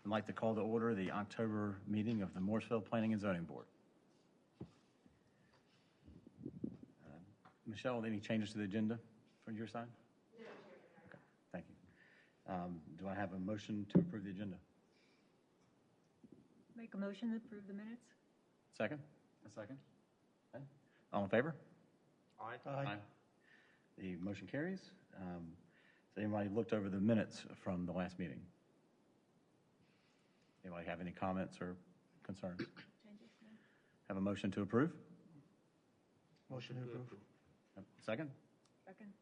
I'd like to call to order the October meeting of the Morrisville Planning and Zoning Board. Michelle, any changes to the agenda from your side? No. Okay, thank you. Do I have a motion to approve the agenda? Make a motion to approve the minutes. Second? A second. Okay. All in favor? Aye. Aye. The motion carries. So anybody looked over the minutes from the last meeting? Anybody have any comments or concerns? Changes? No. Have a motion to approve? Motion to approve. Second? Second.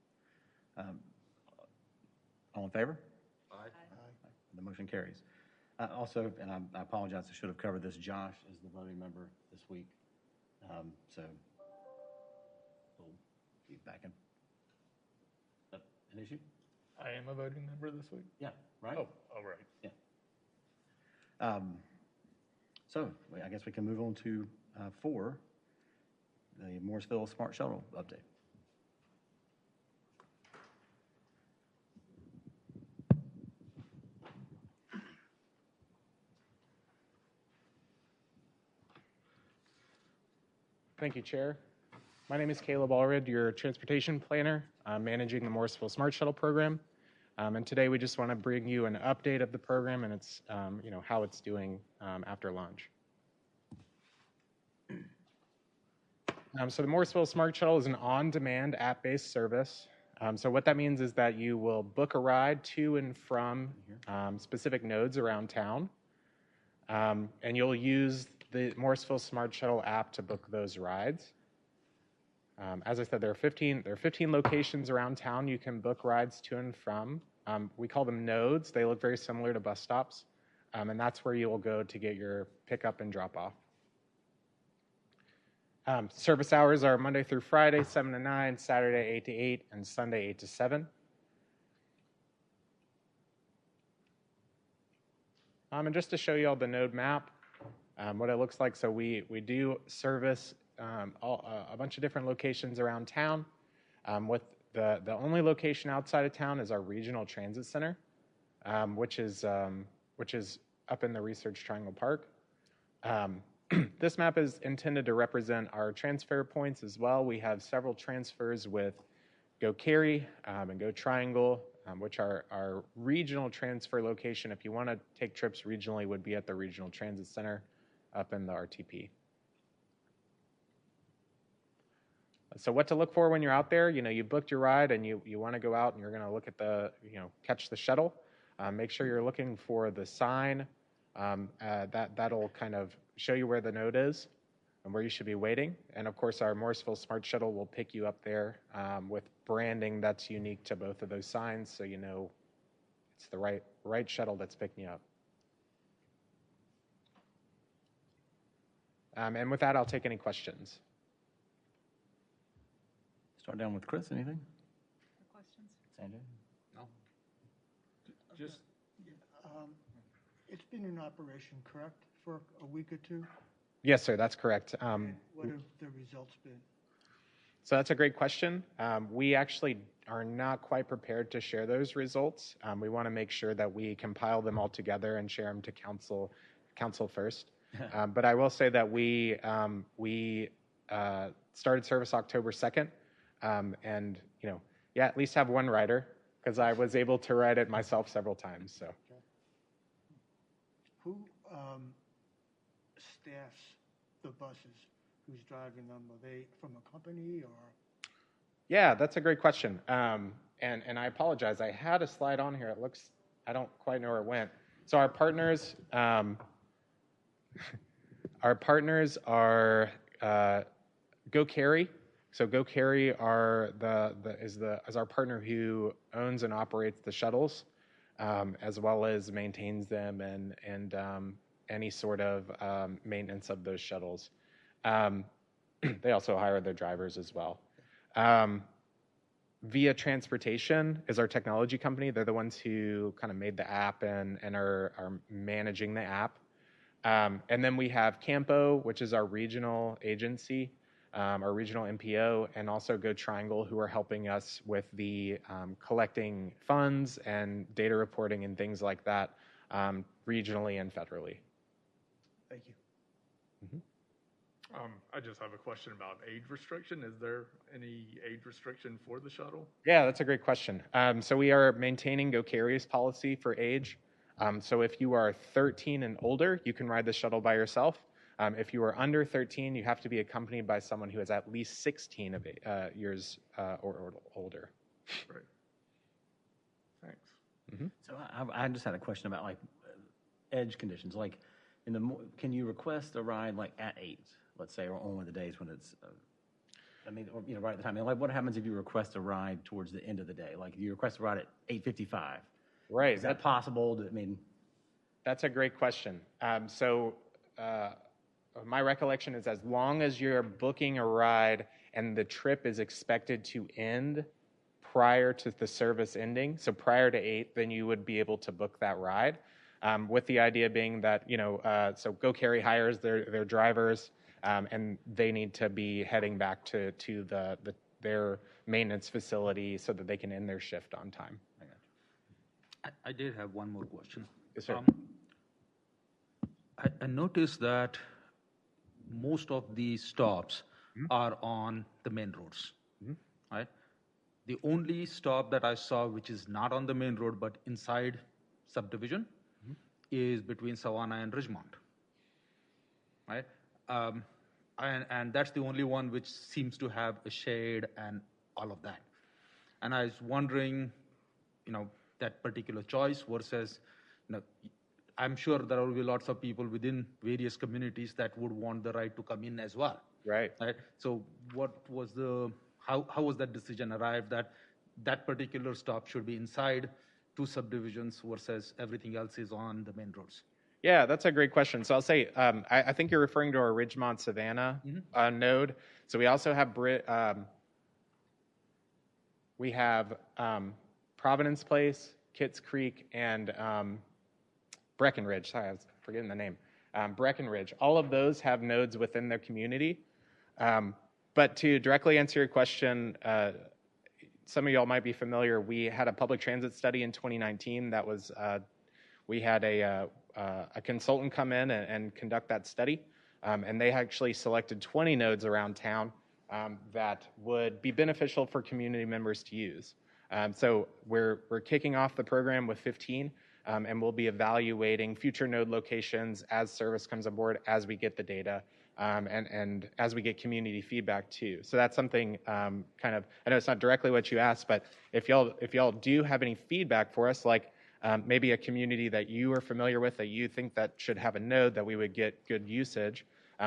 All in favor? Aye. Aye. The motion carries. Also, and I apologize, I should have covered this, Josh is the voting member this week. So we'll be back in. Is that an issue? I am a voting member this week. Yeah, right? Oh, all right. Yeah. So I guess we can move on to 4, the Morrisville Smart Shuttle update. Thank you, Chair. My name is Caleb Allred, your transportation planner. I'm managing the Morrisville Smart Shuttle program. And today we just want to bring you an update of the program and its, how it's doing after launch. So the Morrisville Smart Shuttle is an on-demand app-based service. So what that means is that you will book a ride to and from specific nodes around town, and you'll use the Morrisville Smart Shuttle app to book those rides. As I said, there are 15 locations around town you can book rides to and from. We call them nodes. They look very similar to bus stops, and that's where you will go to get your pickup and drop off. Service hours are Monday through Friday, 7 to 9, Saturday 8 to 8, and Sunday 8 to 7. And just to show you all the node map, what it looks like, so we do service a bunch of different locations around town. With the only location outside of town is our regional transit center, which is up in the Research Triangle Park. This map is intended to represent our transfer points as well. We have several transfers with Go Cary and Go Triangle, which are our regional transfer location. If you want to take trips regionally, would be at the Regional Transit Center up in the RTP. So what to look for when you're out there? You booked your ride and you want to go out and you're going to look at catch the shuttle. Make sure you're looking for the sign that'll kind of show you where the node is and where you should be waiting. And of course, our Morrisville Smart Shuttle will pick you up there with branding that's unique to both of those signs, so you know it's the right shuttle that's picking you up. And with that, I'll take any questions. Start down with Chris. Anything? Questions? Sanjay? No. Just. It's been in operation, correct, for a week or two? Yes, sir, that's correct. What have the results been? So that's a great question. We actually are not quite prepared to share those results. We want to make sure that we compile them all together and share them to council first. But I will say that we started service October 2nd, and at least have one rider, because I was able to ride it myself several times. So. Okay. Who staffs the buses? Who's driving them? Are they from a company or? Yeah, that's a great question. And I apologize. I had a slide on here. I don't quite know where it went. So our partners are Go Cary. So Go Cary is our partner who owns and operates the shuttles, as well as maintains them and any sort of maintenance of those shuttles. They also hire their drivers as well. Via Transportation is our technology company. They're the ones who kind of made the app and are managing the app. And then we have Campo, which is our regional agency, our regional MPO, and also Go Triangle, who are helping us with the collecting funds and data reporting and things like that regionally and federally. Thank you. I just have a question about age restriction. Is there any age restriction for the shuttle? Yeah, that's a great question. So we are maintaining Go Carries policy for age. So if you are 13 and older, you can ride the shuttle by yourself. If you are under 13, you have to be accompanied by someone who is at least 16 years or older. Right. Thanks. So I just had a question about like edge conditions. Like can you request a ride like at 8, let's say, or on one of the days when it's, or, right at the time? Like what happens if you request a ride towards the end of the day? Like you request a ride at 8:55. Right. Is that possible? That's a great question. My recollection is as long as you're booking a ride and the trip is expected to end prior to the service ending, so prior to 8, then you would be able to book that ride. With the idea being that, so Go Carry hires their drivers, and they need to be heading back to their maintenance facility so that they can end their shift on time. I did have one more question. Yes, sir. I noticed that most of these stops are on the main roads, right? The only stop that I saw which is not on the main road but inside subdivision is between Savannah and Ridgemont, right? And that's the only one which seems to have a shade and all of that. And I was wondering, that particular choice versus, I'm sure there will be lots of people within various communities that would want the right to come in as well. Right. So what was how was that decision arrived that particular stop should be inside 2 subdivisions versus everything else is on the main roads? Yeah, that's a great question. So I'll say, I think you're referring to our Ridgemont Savannah node. So we also have Providence Place, Kitts Creek, and Breckenridge. Sorry, I was forgetting the name. Breckenridge. All of those have nodes within their community. But to directly answer your question, some of y'all might be familiar. We had a public transit study in 2019 that was, we had a consultant come in and conduct that study. And they actually selected 20 nodes around town that would be beneficial for community members to use. So we're kicking off the program with 15, and we'll be evaluating future node locations as service comes aboard, as we get the data, and as we get community feedback too. So that's something I know it's not directly what you asked, but if y'all do have any feedback for us, like maybe a community that you are familiar with that you think that should have a node that we would get good usage,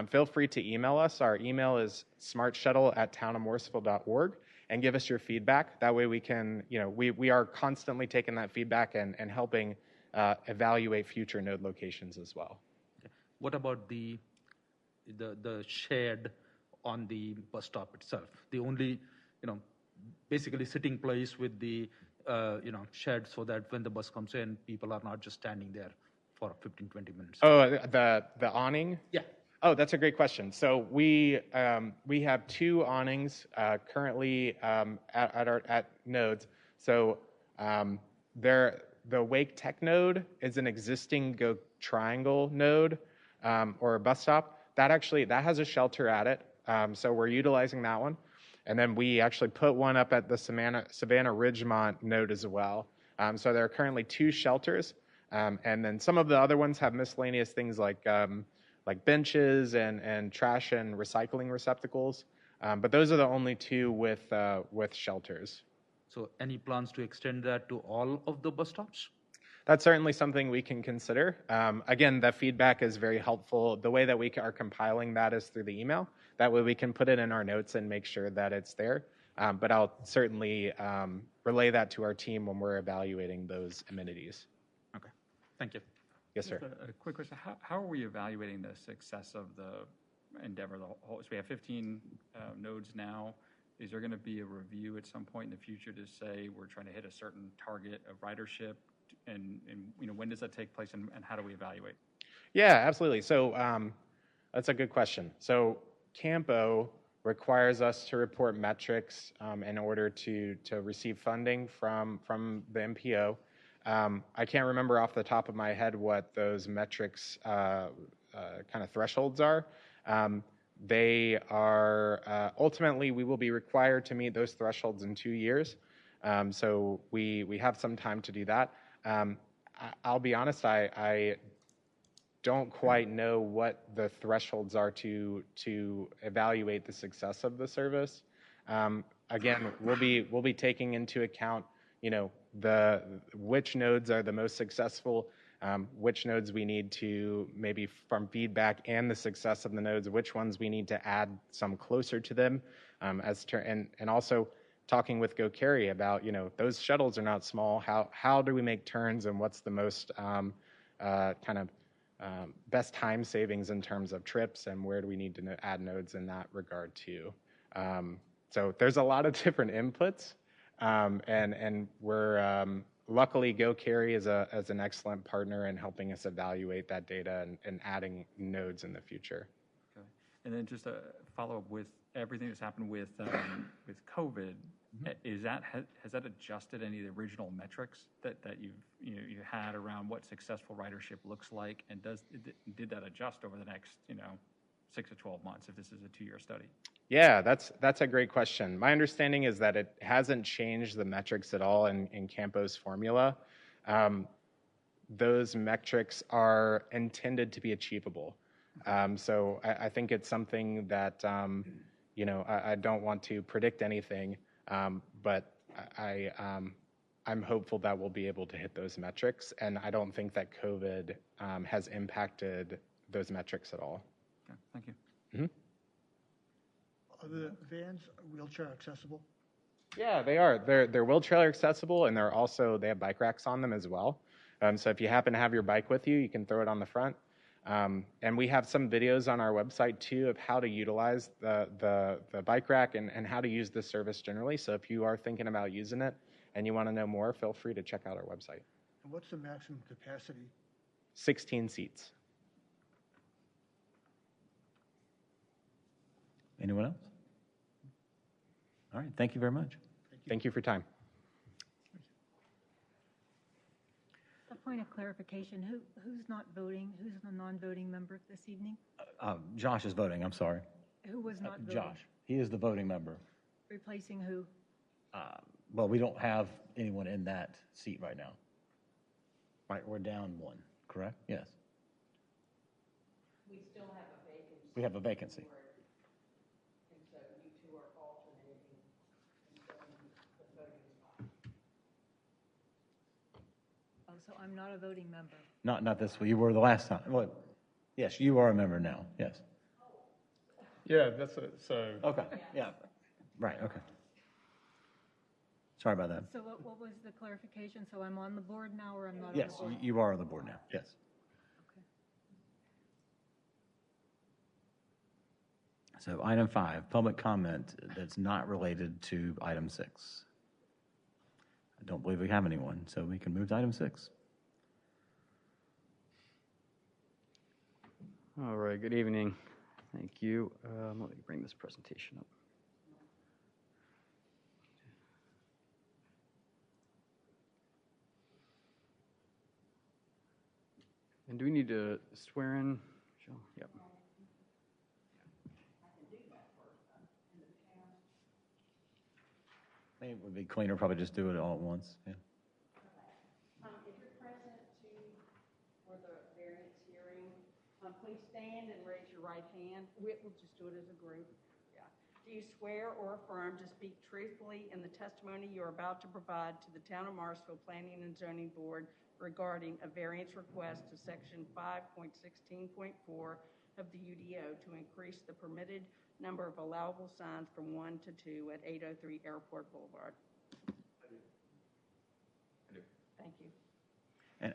feel free to email us. Our email is smartshuttle@townofmorrisville.org, and give us your feedback. That way we can, we are constantly taking that feedback and helping evaluate future node locations as well. What about the shed on the bus stop itself? The only, basically sitting place with the, shed so that when the bus comes in, people are not just standing there for 15, 20 minutes. Oh, the awning? Yeah. Oh, that's a great question. So we have 2 awnings currently at nodes. So the Wake Tech node is an existing Go Triangle node or a bus stop. That has a shelter at it. So we're utilizing that one. And then we actually put one up at the Savannah Ridgemont node as well. So there are currently 2 shelters. And then some of the other ones have miscellaneous things like benches and trash and recycling receptacles. But those are the only 2 with shelters. So any plans to extend that to all of the bus stops? That's certainly something we can consider. Again, the feedback is very helpful. The way that we are compiling that is through the email. That way we can put it in our notes and make sure that it's there. But I'll certainly relay that to our team when we're evaluating those amenities. Okay, thank you. Yes, sir. Just a quick question. How are we evaluating the success of the endeavor? So we have 15 nodes now. Is there going to be a review at some point in the future to say we're trying to hit a certain target of ridership? And when does that take place, and how do we evaluate? Yeah, absolutely. So that's a good question. So Campo requires us to report metrics in order to receive funding from the MPO. I can't remember off the top of my head what those metrics kind of thresholds are. They are ultimately, we will be required to meet those thresholds in 2 years. So we have some time to do that. I'll be honest, I don't quite know what the thresholds are to evaluate the success of the service. Again, we'll be taking into account, which nodes are the most successful, which nodes we need to maybe from feedback and the success of the nodes, which ones we need to add some closer to them, and also talking with GoCarry about, those shuttles are not small. How do we make turns, and what's the most best time savings in terms of trips, and where do we need to add nodes in that regard too? So there's a lot of different inputs, and we're luckily GoCarry is an excellent partner in helping us evaluate that data and adding nodes in the future. Okay. And then just a follow-up with everything that's happened with COVID. Has that adjusted any of the original metrics that you had around what successful ridership looks like, and did that adjust over the next 6 to 12 months if this is a 2-year study? Yeah, that's a great question. My understanding is that it hasn't changed the metrics at all in Campo's formula. Those metrics are intended to be achievable. So I think it's something that I don't want to predict anything. But I'm hopeful that we'll be able to hit those metrics, and I don't think that COVID has impacted those metrics at all. Okay, thank you. Mm-hmm. Are the vans wheelchair accessible? Yeah, they are. They're wheelchair accessible, and they have bike racks on them as well. So if you happen to have your bike with you, you can throw it on the front. And we have some videos on our website too of how to utilize the bike rack and how to use the service generally. So if you are thinking about using it and you want to know more, feel free to check out our website. And what's the maximum capacity? 16 seats. Anyone else? All right, thank you very much. Thank you for your time. A point of clarification, who's not voting? Who's the non-voting member this evening? Josh is voting, I'm sorry. Who was not voting? Josh, he is the voting member. Replacing who? Well, we don't have anyone in that seat right now. Right, we're down one, correct? Yes. We still have a vacancy. We have a vacancy. And so you two are alternating and filling the voting spot. Oh, so I'm not a voting member. Not this week. You were the last time. Well, yes, you are a member now. Yes. Yeah, that's so. Okay. Yeah. Right. Okay. Sorry about that. So what was the clarification? So I'm on the board now, or I'm not Yes, on the board? you are on the board now. Yes. Okay. So item 5, public comment that's not related to item 6. I don't believe we have anyone, so we can move to item 6. All right, good evening. Thank you. Let me bring this presentation up. And do we need to swear in? Jill? Yep. Maybe it would be cleaner, probably just do it all at once. Yeah. If you're present for the variance hearing, please stand and raise your right hand. We'll just do it as a group. Yeah. Do you swear or affirm to speak truthfully in the testimony you're about to provide to the Town of Morrisville Planning and Zoning Board regarding a variance request to Section 5.16.4 of the UDO to increase the permitted number of allowable signs from 1 to 2 at 803 Airport Boulevard? I do. Thank you.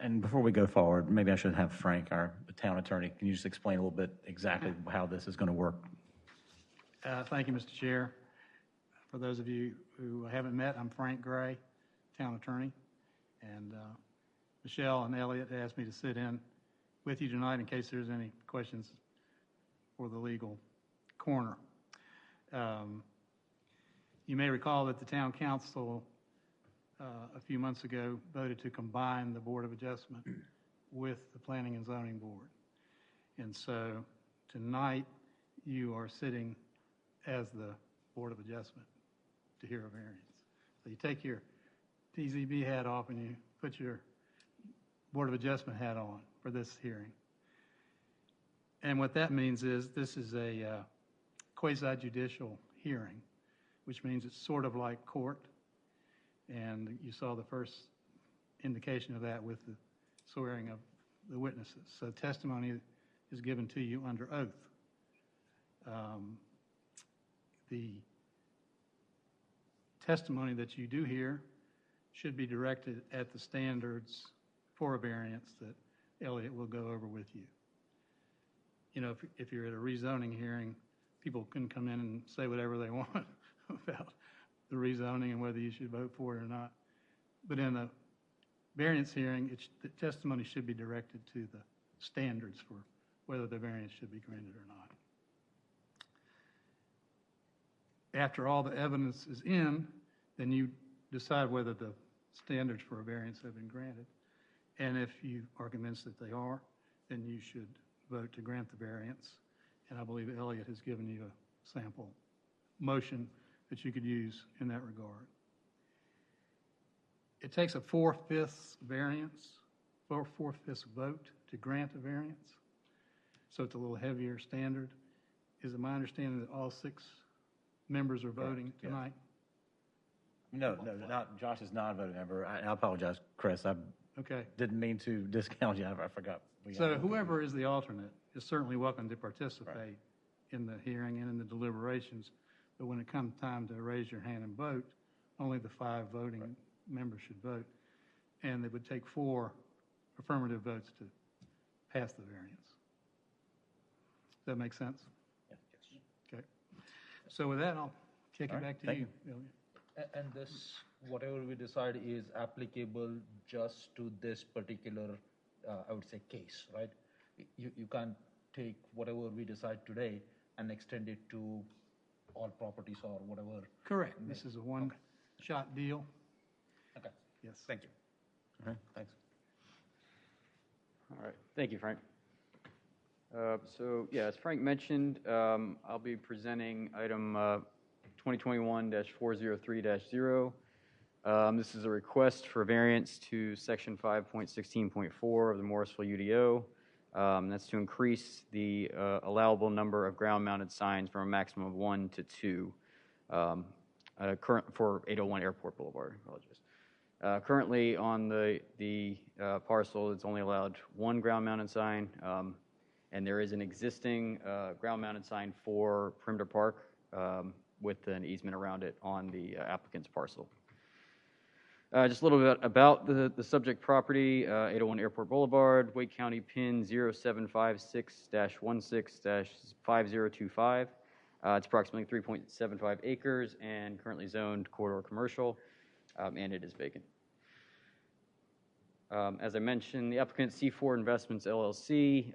And before we go forward, maybe I should have Frank, our town attorney, can you just explain a little bit exactly how this is going to work? Thank you, Mr. Chair. For those of you who haven't met, I'm Frank Gray, town attorney. And Michelle and Elliot asked me to sit in with you tonight in case there's any questions for the legal corner. You may recall that the town council a few months ago, voted to combine the Board of Adjustment with the Planning and Zoning Board. And so tonight, you are sitting as the Board of Adjustment to hear a variance. So you take your TZB hat off and you put your Board of Adjustment hat on for this hearing. And what that means is this is a quasi-judicial hearing, which means it's sort of like court. And you saw the first indication of that with the swearing of the witnesses. So testimony is given to you under oath. The testimony that you do hear should be directed at the standards for a variance that Elliot will go over with you. You know, if you're at a rezoning hearing, people can come in and say whatever they want about the rezoning and whether you should vote for it or not. But in a variance hearing, the testimony should be directed to the standards for whether the variance should be granted or not. After all the evidence is in, then you decide whether the standards for a variance have been granted. And if you are convinced that they are, then you should vote to grant the variance. And I believe Elliot has given you a sample motion that you could use in that regard. It takes a 4/5 variance, 4/5 vote to grant a variance. So it's a little heavier standard. Is it my understanding that all 6 members are voting tonight? No, not Josh is not a voting member. I apologize, Chris. I Okay. didn't mean to discount you. I forgot. So whoever is the alternate is certainly welcome to participate in the hearing and in the deliberations. But when it comes time to raise your hand and vote, only the 5 voting members should vote. And it would take 4 affirmative votes to pass the variance. Does that make sense? Yes. Okay. So with that, I'll kick All it right, back to thank you. And this, whatever we decide is applicable just to this particular, I would say, case, right? You can't take whatever we decide today and extend it to all properties or whatever. Correct. This is a one-shot deal. Okay. Yes. Thank you. All right, thanks. All right, thank you, Frank. So, yeah, as Frank mentioned, I'll be presenting item 2021-403-0. This is a request for variance to Section 5.16.4 of the Morrisville UDO. That's to increase the allowable number of ground-mounted signs from a maximum of 1 to 2 for 801 Airport Boulevard. Apologies. Currently on the parcel, it's only allowed 1 ground-mounted sign, and there is an existing ground-mounted sign for Perimeter Park with an easement around it on the applicant's parcel. Just a little bit about the subject property, 801 Airport Boulevard, Wake County PIN 0756-16-5025. It's approximately 3.75 acres and currently zoned corridor commercial, and it is vacant. As I mentioned, the applicant C4 Investments LLC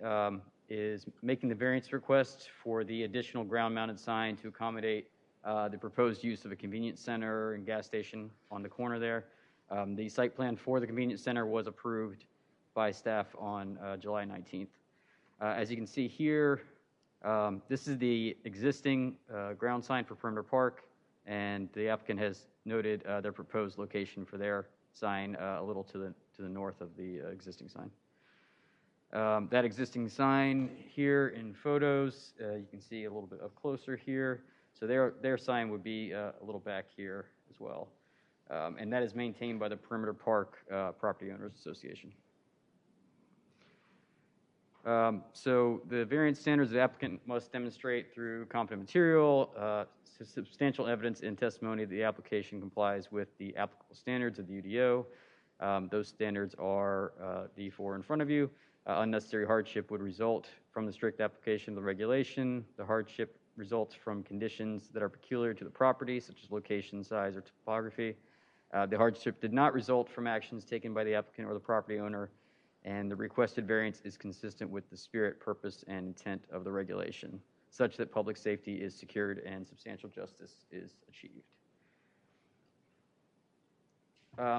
is making the variance request for the additional ground-mounted sign to accommodate the proposed use of a convenience center and gas station on the corner there. The site plan for the convenience center was approved by staff on July 19th. As you can see here, this is the existing ground sign for Perimeter Park, and the applicant has noted their proposed location for their sign a little to the north of the existing sign. That existing sign here in photos, you can see a little bit up closer here. So their sign would be a little back here as well. And that is maintained by the Perimeter Park Property Owners Association. So the variance standards, the applicant must demonstrate through competent material, substantial evidence and testimony that the application complies with the applicable standards of the UDO. Those standards are the 4 in front of you. Unnecessary hardship would result from the strict application of the regulation. The hardship results from conditions that are peculiar to the property, such as location, size, or topography. The hardship did not result from actions taken by the applicant or the property owner, and the requested variance is consistent with the spirit, purpose, and intent of the regulation, such that public safety is secured and substantial justice is achieved.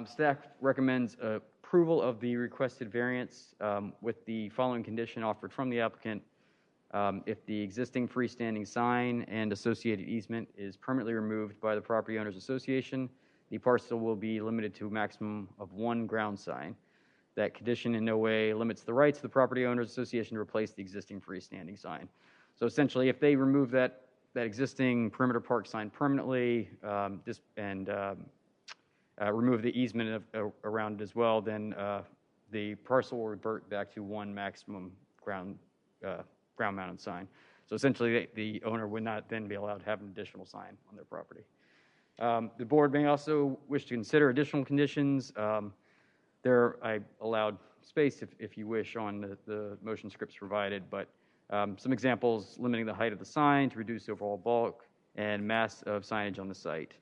Staff recommends approval of the requested variance with the following condition offered from the applicant. If the existing freestanding sign and associated easement is permanently removed by the Property Owners Association, the parcel will be limited to a maximum of one ground sign. That condition in no way limits the rights of the Property Owners Association to replace the existing freestanding sign. So essentially, if they remove that existing perimeter park sign permanently remove the easement around it as well, then the parcel will revert back to one maximum ground-mounted sign. So essentially, the owner would not then be allowed to have an additional sign on their property. The board may also wish to consider additional conditions. I allowed space, if you wish, on the motion scripts provided, but some examples: limiting the height of the sign to reduce overall bulk and mass of signage on the site.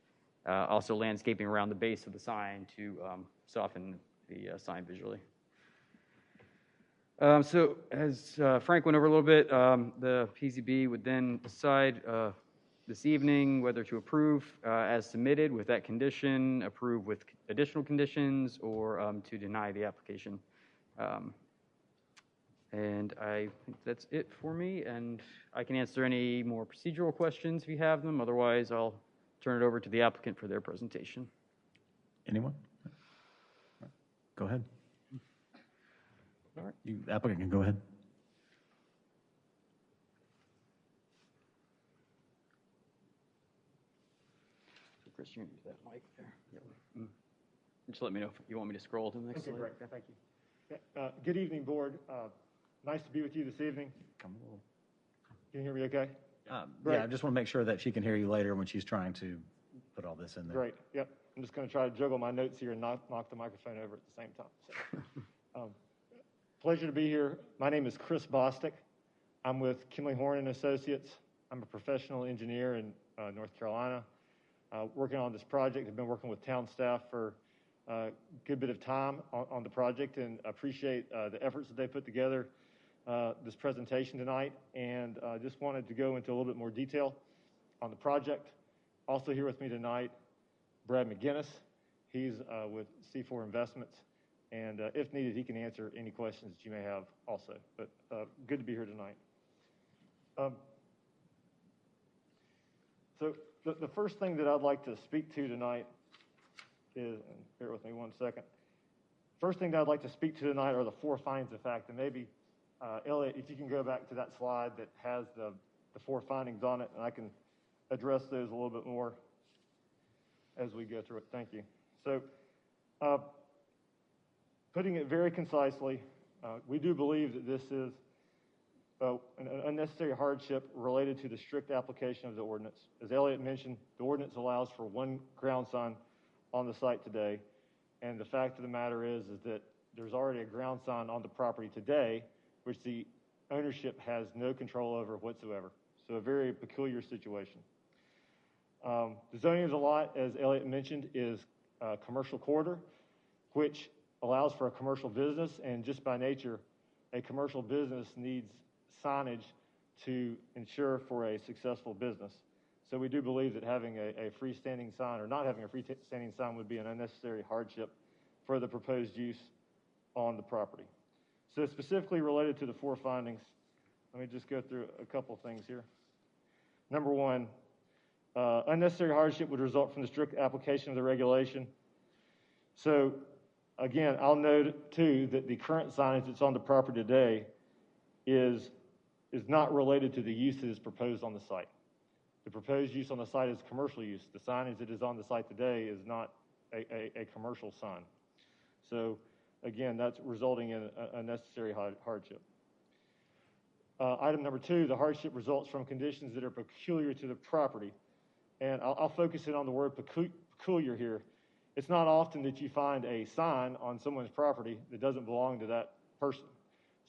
Also landscaping around the base of the sign to soften the sign visually. So as Frank went over a little bit, the PZB would then decide this evening whether to approve as submitted with that condition, approve with additional conditions, or to deny the application. And I think that's it for me, and I can answer any more procedural questions if you have them. Otherwise, I'll turn it over to the applicant for their presentation. Anyone? Go ahead. All right. You applicant can go ahead. So Chris, you can use that mic there. Yep. Just let me know if you want me to scroll to the next Okay, slide. great. Thank you. Good evening, board. Nice to be with you this evening. Come a little. Can you hear me okay? Yeah, I just want to make sure that she can hear you later when she's trying to put all this in there. Great. Yep. I'm just going to try to juggle my notes here and not knock the microphone over at the same time. So, pleasure to be here. My name is Chris Bostic. I'm with Kimley Horn and Associates. I'm a professional engineer in North Carolina. Working on this project. I've been working with town staff for a good bit of time on the project, and appreciate the efforts that they put together this presentation tonight, and just wanted to go into a little bit more detail on the project. Also here with me tonight, Brad McGinnis. He's with C4 Investments, and if needed, he can answer any questions that you may have also. But good to be here tonight. So the first thing that I'd like to speak to tonight is, and bear with me one second. First thing that I'd like to speak to tonight are the four findings of fact, and maybe Elliot, if you can go back to that slide that has the four findings on it, and I can address those a little bit more as we go through it. Thank you. So, putting it very concisely, we do believe that this is an unnecessary hardship related to the strict application of the ordinance. As Elliot mentioned, the ordinance allows for one ground sign on the site today, and the fact of the matter is that there's already a ground sign on the property today, which the ownership has no control over whatsoever. So a very peculiar situation. The zoning of the lot, as Elliot mentioned, is a commercial corridor, which allows for a commercial business, and just by nature, a commercial business needs signage to ensure for a successful business. So we do believe that having a freestanding sign, or not having a freestanding sign, would be an unnecessary hardship for the proposed use on the property. So specifically related to the four findings, let me just go through a couple of things here. Number one, unnecessary hardship would result from the strict application of the regulation. So again, I'll note too that the current signage that's on the property today is not related to the use that is proposed on the site. The proposed use on the site is commercial use. The signage that is on the site today is not a commercial sign. So again, that's resulting in a necessary hardship. Item number two, the hardship results from conditions that are peculiar to the property. And I'll focus in on the word peculiar here. It's not often that you find a sign on someone's property that doesn't belong to that person.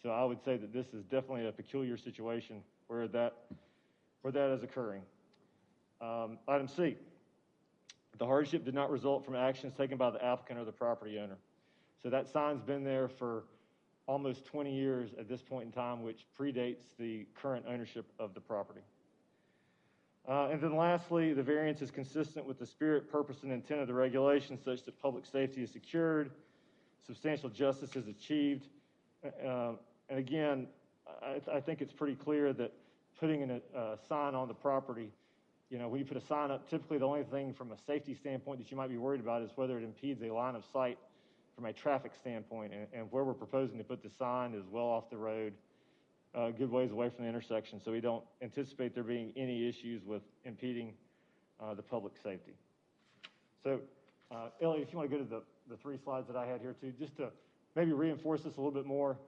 So I would say that this is definitely a peculiar situation where that is occurring. Item C, the hardship did not result from actions taken by the applicant or the property owner. So that sign's been there for almost 20 years at this point in time, which predates the current ownership of the property. And then lastly, the variance is consistent with the spirit, purpose, and intent of the regulation such that public safety is secured, substantial justice is achieved. And again, I think it's pretty clear that putting in a sign on the property, when you put a sign up, typically the only thing from a safety standpoint that you might be worried about is whether it impedes a line of sight from a traffic standpoint. And where we're proposing to put the sign is well off the road, a good ways away from the intersection, so we don't anticipate there being any issues with impeding the public safety. So, Elliot, if you want to go to the 3 slides that I had here too, just to maybe reinforce this a little bit more.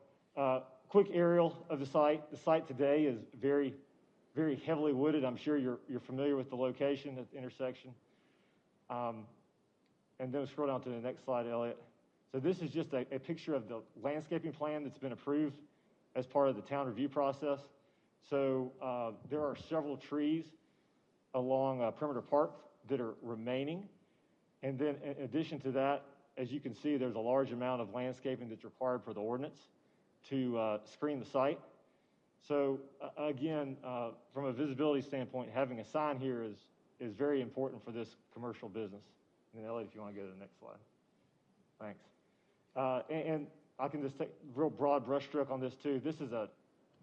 Quick aerial of the site. The site today is very, very heavily wooded. I'm sure you're familiar with the location at the intersection. And then we'll scroll down to the next slide, Elliot. So this is just a picture of the landscaping plan that's been approved as part of the town review process. So there are several trees along Perimeter Park that are remaining. And then in addition to that, as you can see, there's a large amount of landscaping that's required for the ordinance to screen the site. So again, from a visibility standpoint, having a sign here is very important for this commercial business. And then Elliot, if you want to go to the next slide. Thanks. And I can just take a real broad brushstroke on this too. This is a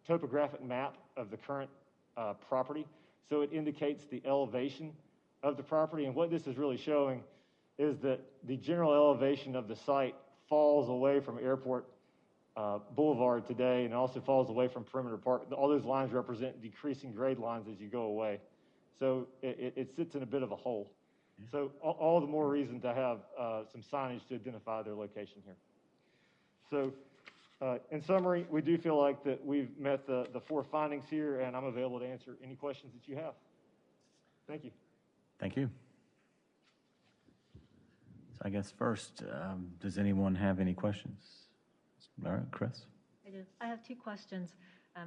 topographic map of the current property. So it indicates the elevation of the property. And what this is really showing is that the general elevation of the site falls away from Airport Boulevard today, and also falls away from Perimeter Park. All those lines represent decreasing grade lines as you go away. So it sits in a bit of a hole. So all the more reason to have some signage to identify their location here. So in summary, we do feel like that we've met the 4 findings here, and I'm available to answer any questions that you have. Thank you. Thank you. So I guess first, does anyone have any questions? All right, Chris. I do. I have 2 questions.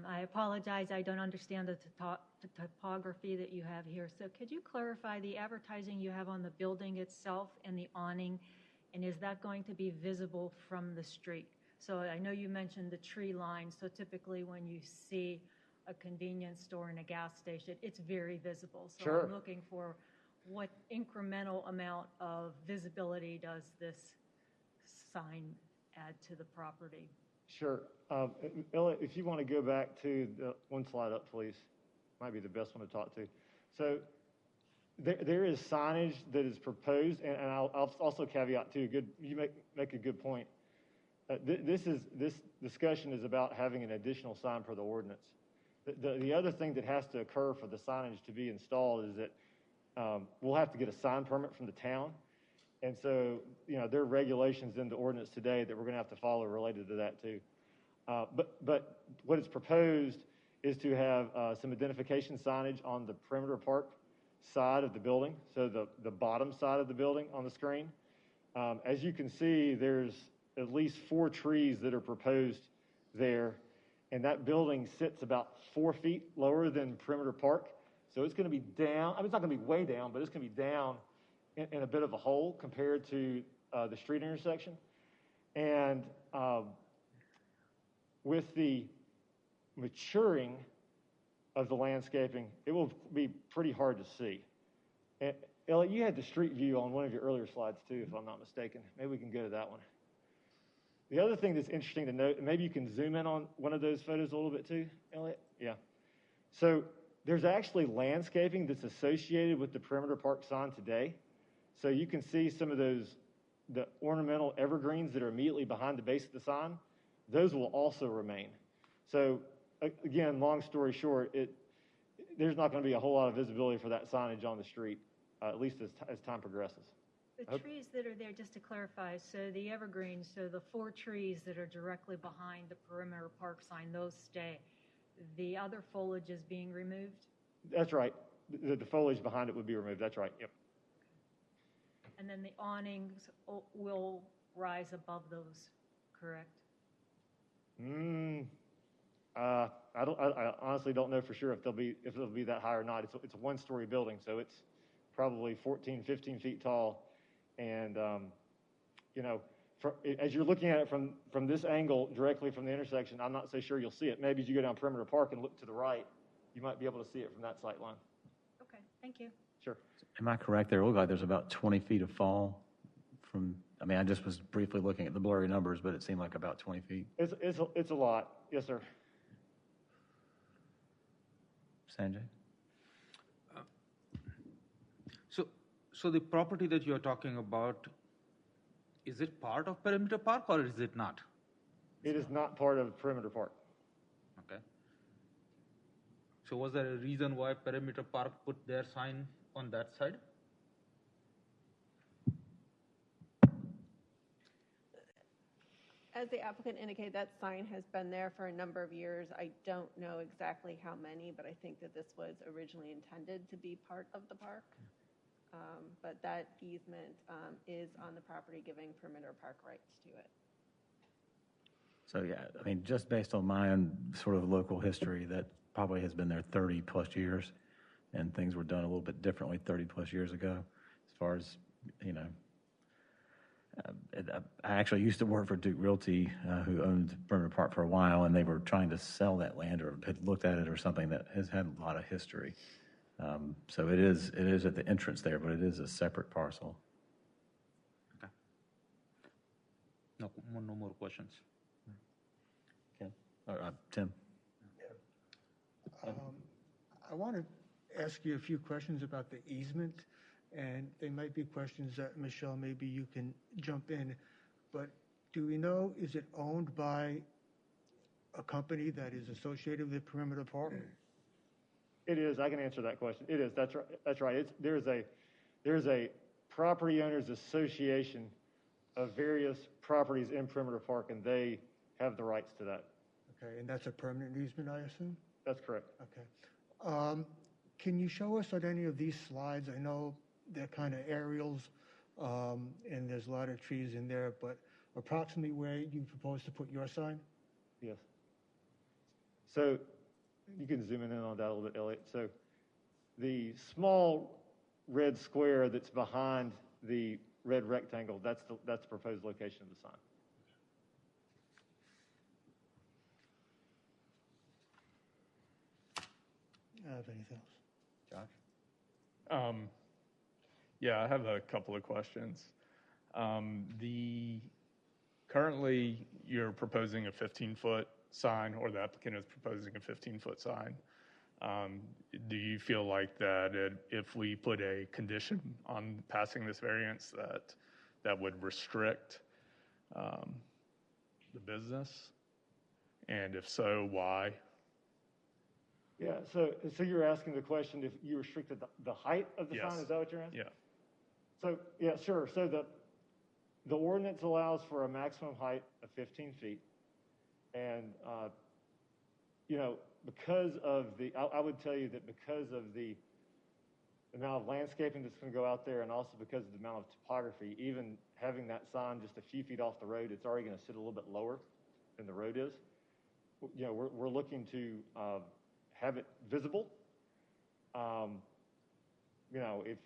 I apologize, I don't understand the topography that you have here. So could you clarify the advertising you have on the building itself and the awning, and is that going to be visible from the street? So I know you mentioned the tree line, so typically when you see a convenience store and a gas station, it's very visible. So Sure. I'm looking for what incremental amount of visibility does this sign add to the property? Sure. Ella, if you want to go back to the 1 slide up, please. Might be the best one to talk to. So there is signage that is proposed, and I'll also caveat too. You make a good point. This discussion is about having an additional sign per the ordinance. The other thing that has to occur for the signage to be installed is that we'll have to get a sign permit from the town. And so, there are regulations in the ordinance today that we're going to have to follow related to that too. But what is proposed is to have some identification signage on the Perimeter Park side of the building, so the bottom side of the building on the screen. As you can see, there's at least 4 trees that are proposed there, and that building sits about 4 feet lower than Perimeter Park. So it's going to be down. I mean, it's not going to be way down, but it's going to be down in a bit of a hole compared to the street intersection. And with the maturing of the landscaping, it will be pretty hard to see. And Elliot, you had the street view on one of your earlier slides too, if I'm not mistaken. Maybe we can go to that one. The other thing that's interesting to note, maybe you can zoom in on one of those photos a little bit too, Elliot? Yeah. So there's actually landscaping that's associated with the Perimeter Park sign today. So you can see some of the ornamental evergreens that are immediately behind the base of the sign. Those will also remain. So again, long story short, there's not going to be a whole lot of visibility for that signage on the street, at least as time progresses. The trees that are there, just to clarify, so the evergreens, so the 4 trees that are directly behind the Perimeter Park sign, those stay. The other foliage is being removed? That's right. The foliage behind it would be removed. That's right. Yep. And then the awnings will rise above those, correct? I honestly don't know for sure if they'll be that high or not. It's a 1-story building, so it's probably 14, 15 feet tall. And as you're looking at it from this angle, directly from the intersection, I'm not so sure you'll see it. Maybe as you go down Perimeter Park and look to the right, you might be able to see it from that sight line. Okay. Thank you. Sure. Am I correct there? It looked like there's about 20 feet of fall from, I mean, I just was briefly looking at the blurry numbers, but it seemed like about 20 feet. It's a lot. Yes, sir. Sanjay? So the property that you're talking about, is it part of Perimeter Park or is it not? It is not part of Perimeter Park. Okay. So was there a reason why Perimeter Park put their sign on that side? As the applicant indicated, that sign has been there for a number of years. I don't know exactly how many, but I think that this was originally intended to be part of the park. But that easement is on the property, giving Perimeter Park rights to it. So, yeah, I mean, just based on my own sort of local history, that probably has been there 30 plus years, and things were done a little bit differently 30 plus years ago, as far as, you know. I actually used to work for Duke Realty, who owned Perimeter Park for a while, and they were trying to sell that land or had looked at it or something that has had a lot of history. So it is at the entrance there, but it is a separate parcel. Okay. No more questions. Okay. Tim? I want to ask you a few questions about the easement, and they might be questions that, Michelle, maybe you can jump in. But do we know, is it owned by a company that is associated with Perimeter Park? It is. I can answer that question. It is. That's right. That's right. There's a property owners association of various properties in Perimeter Park, and they have the rights to that. Okay, and that's a permanent easement, I assume? That's correct. Okay. Can you show us on any of these slides? I know they're kind of aerials, and there's a lot of trees in there, but approximately where you propose to put your sign? Yes. So you can zoom in on that a little bit, Elliot. So the small red square that's behind the red rectangle, that's the proposed location of the sign. Have anything else? Josh? Yeah, I have a couple of questions. Currently, you're proposing a 15-foot sign, or the applicant is proposing a 15-foot sign. Do you feel like that if we put a condition on passing this variance that would restrict the business? And if so, why? Yeah, so you're asking the question if you restricted the height of the Yes. sign, is that what you're asking? Yeah. So, yeah, sure. So the ordinance allows for a maximum height of 15 feet. And, you know, because of I would tell you that because of the amount of landscaping that's going to go out there, and also because of the amount of topography, even having that sign just a few feet off the road, it's already going to sit a little bit lower than the road is. You know, we're looking to have it visible. You know, if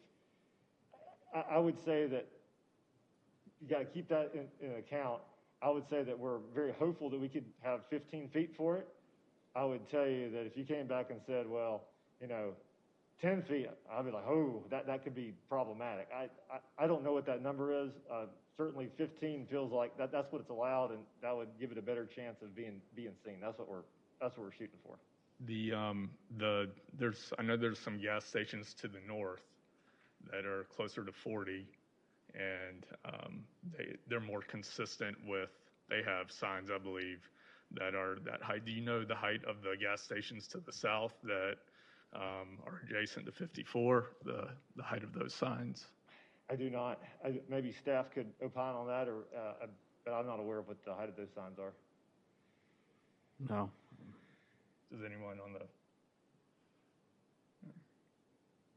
I would say that you got to keep that in account. I would say that we're very hopeful that we could have 15 feet for it. I would tell you that if you came back and said, well, you know, 10 feet, I'd be like, oh, that could be problematic. I don't know what that number is. Certainly 15 feels like that's what it's allowed, and that would give it a better chance of being seen. That's what we're shooting for. I know there's some gas stations to the north that are closer to 40, and they're more consistent with. They have signs, I believe, that are that height. Do you know the height of the gas stations to the south that are adjacent to 54? The height of those signs? I do not. Maybe staff could opine on that, or but I'm not aware of what the height of those signs are. No. Does anyone on the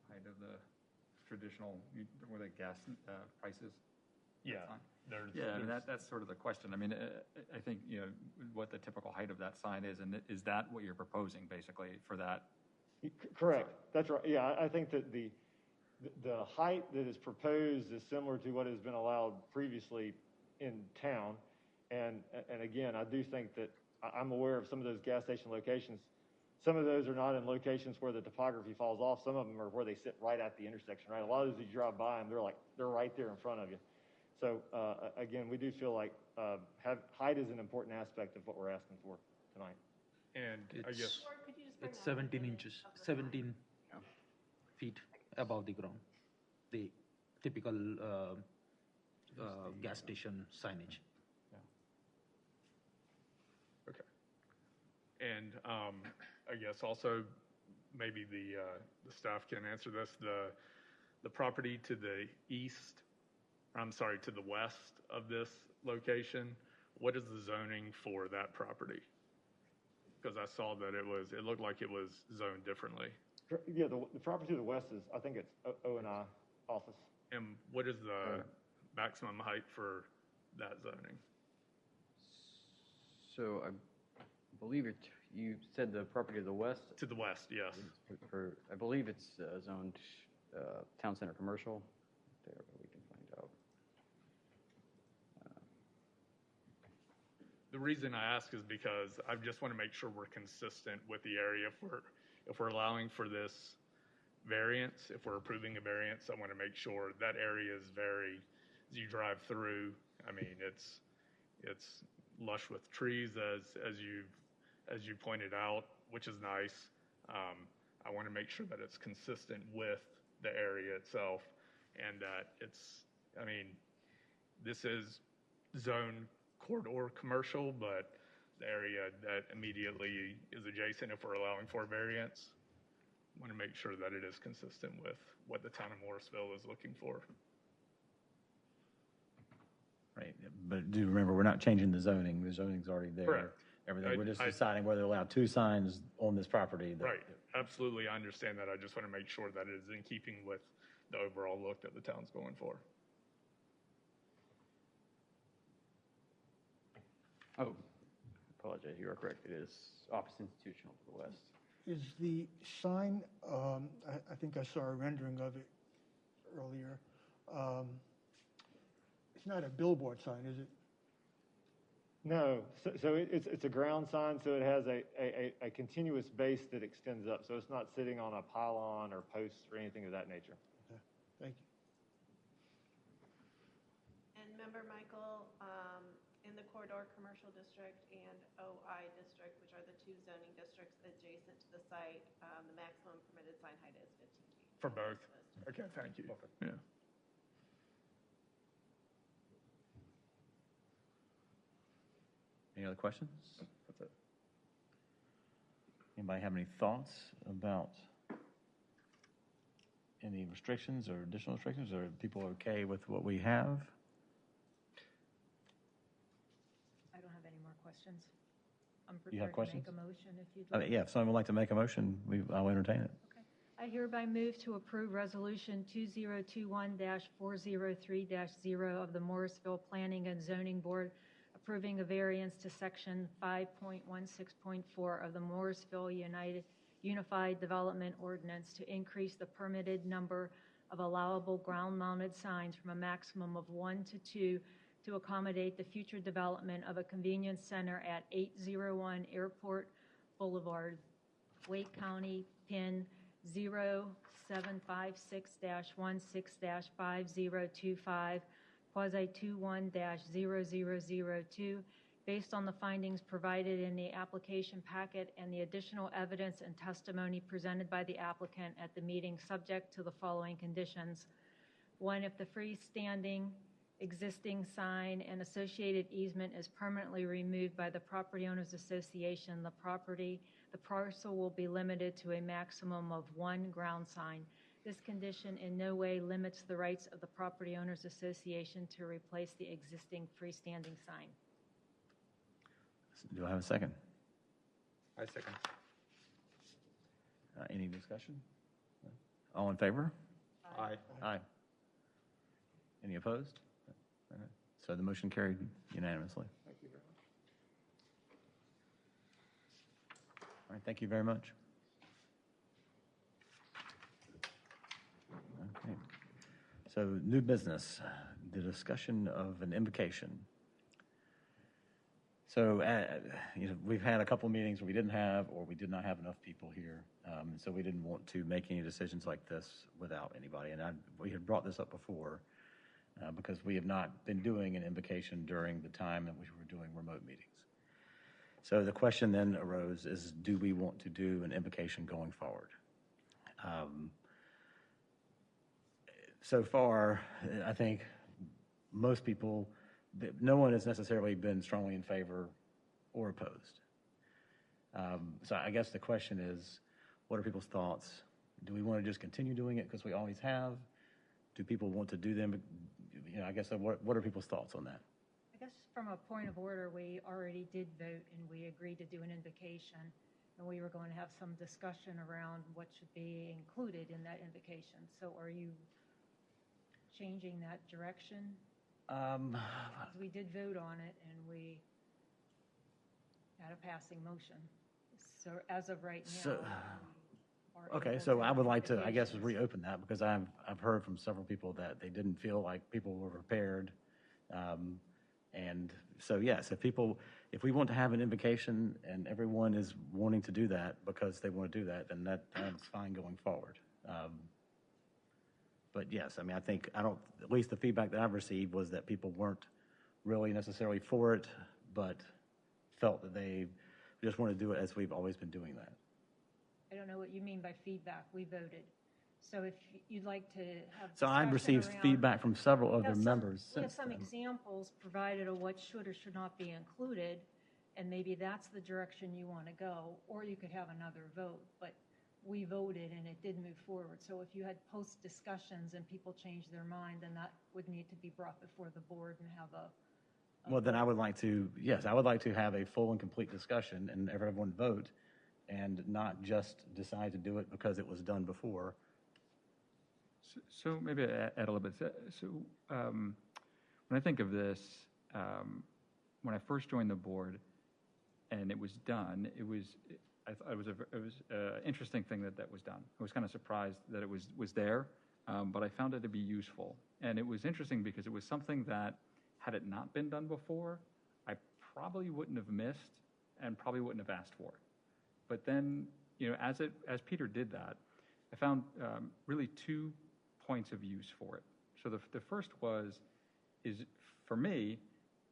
Height of the traditional, where the gas prices? Yeah, Yeah, I mean, that's sort of the question. I mean, I think, you know, what the typical height of that sign is, and is that what you're proposing, basically, for that? Correct. That's right. Yeah, I think that the height that is proposed is similar to what has been allowed previously in town. And again, I do think that I'm aware of some of those gas station locations. Some of those are not in locations where the topography falls off. Some of them are where they sit right at the intersection, right? A lot of those, you drive by them, they're right there in front of you. So again, we do feel like height is an important aspect of what we're asking for tonight. And I guess, It's 17 inches, 17 feet above the ground, the typical gas station signage. okay. And I guess also, maybe the staff can answer this, the property to the east, to the west of this location, what is the zoning for that property? Because I saw that it looked like it was zoned differently. Yeah, the property to the west is, I think it's O&I office. And what is the maximum height for that zoning? So I believe you said the property to the west? To the west, yes. I believe it's zoned town center commercial. There, we can find out. The reason I ask is because I just want to make sure we're consistent with the area. If we're allowing for this variance, if we're approving a variance, I want to make sure that area is as you drive through, I mean, it's lush with trees as you pointed out, which is nice. I want to make sure that it's consistent with the area itself and that this is zone corridor commercial, but the area that immediately is adjacent, if we're allowing for a variance, I want to make sure that it is consistent with what the town of Morrisville is looking for. Right, but do remember, we're not changing the zoning. The zoning's already there. Correct. Everything, we're just deciding whether to allow 2 signs on this property. Right, absolutely, I understand that. I just want to make sure that it is in keeping with the overall look that the town's going for. Oh, apologize, you are correct. It is office institutional to the west. Is the sign, I think I saw a rendering of it earlier. It's not a billboard sign, is it? No, so it's a ground sign, so it has a continuous base that extends up. So it's not sitting on a pylon or posts or anything of that nature. Okay, thank you. And Member Michael, in the corridor commercial district and OI district, which are the 2 zoning districts adjacent to the site, the maximum permitted sign height is 15 feet. For both? Okay, thank you. Yeah. Any other questions? That's it. Anybody have any thoughts about any restrictions or additional restrictions, or are people okay with what we have? I don't have any more questions. I'm You have prepared to questions? make a motion if you'd like. Yeah, if someone would like to make a motion, I'll entertain it. Okay. I hereby move to approve Resolution 2021-403-0 of the Morrisville Planning and Zoning Board approving a variance to Section 5.16.4 of the Morrisville Unified Development Ordinance to increase the permitted number of allowable ground-mounted signs from a maximum of 1 to 2 to accommodate the future development of a convenience center at 801 Airport Boulevard, Wake County, PIN 0756-16-5025, quasi 21-0002, based on the findings provided in the application packet and the additional evidence and testimony presented by the applicant at the meeting, subject to the following conditions. 1, if the freestanding existing sign and associated easement is permanently removed by the Property Owners Association, the parcel will be limited to a maximum of 1 ground sign. This condition in no way limits the rights of the Property Owners Association to replace the existing freestanding sign. Do I have a second? I second. Any discussion? All in favor? Aye. Aye. Any opposed? All right. So the motion carried unanimously. Thank you very much. All right, thank you very much. Okay. So new business, the discussion of an invocation. So, we've had a couple meetings where we didn't have, or we did not have enough people here. So we didn't want to make any decisions like this without anybody. And we had brought this up before because we have not been doing an invocation during the time that we were doing remote meetings. So the question then arose is, do we want to do an invocation going forward? So far, I think most people, no one has necessarily been strongly in favor or opposed. So I guess the question is, what are people's thoughts? Do we want to just continue doing it because we always have? Do people want to do them? I guess what are people's thoughts on that? I guess from a point of order, we already did vote and we agreed to do an invocation. And we were going to have some discussion around what should be included in that invocation. So are you changing that direction? We did vote on it and we had a passing motion. So as of right now. Okay, so I would like to, I guess, reopen that because I've heard from several people that they didn't feel like people were prepared. And so, yes, if we want to have an invocation and everyone is wanting to do that because they want to do that, then that's fine going forward. But yes, I mean, at least the feedback that I've received was that people weren't really necessarily for it, but felt that they just want to do it as we've always been doing that. I don't know what you mean by feedback. We voted. So if you'd like to have So I received feedback from several other members. We have some examples provided of what should or should not be included, and maybe that's the direction you want to go, or you could have another vote. But we voted and it did move forward. So if you had post discussions and people changed their mind, then that would need to be brought before the board and have well, then I would like to have a full and complete discussion and everyone vote and not just decide to do it because it was done before. So maybe add a little bit. So when I think of this, when I first joined the board and it was done, it was an interesting thing that was done. I was kind of surprised that it was there, but I found it to be useful. And it was interesting because it was something that, had it not been done before, I probably wouldn't have missed and probably wouldn't have asked for. But then, as Peter did that, I found really 2 points of use for it. So the first is for me,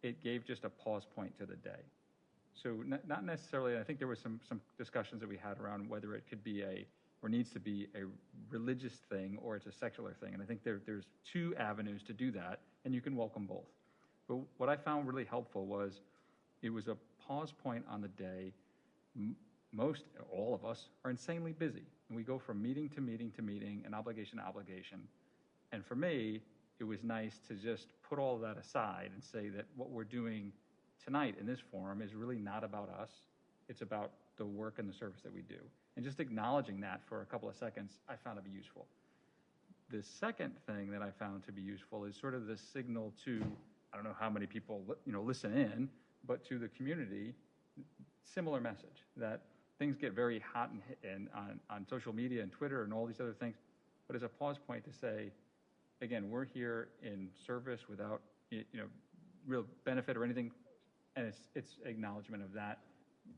it gave just a pause point to the day. So not necessarily, I think there was some discussions that we had around whether it could be or needs to be a religious thing or it's a secular thing. And I think there's 2 avenues to do that, and you can welcome both. But what I found really helpful was it was a pause point on the day. All of us are insanely busy, and we go from meeting to meeting to meeting and obligation to obligation. And for me, it was nice to just put all of that aside and say that what we're doing tonight in this forum is really not about us. It's about the work and the service that we do. And just acknowledging that for a couple of seconds, I found to be useful. The second thing that I found to be useful is sort of the signal to, I don't know how many people listen in, but to the community, similar message that things get very hot and on social media and Twitter and all these other things, but as a pause point to say, again, we're here in service without real benefit or anything, and it's acknowledgement of that.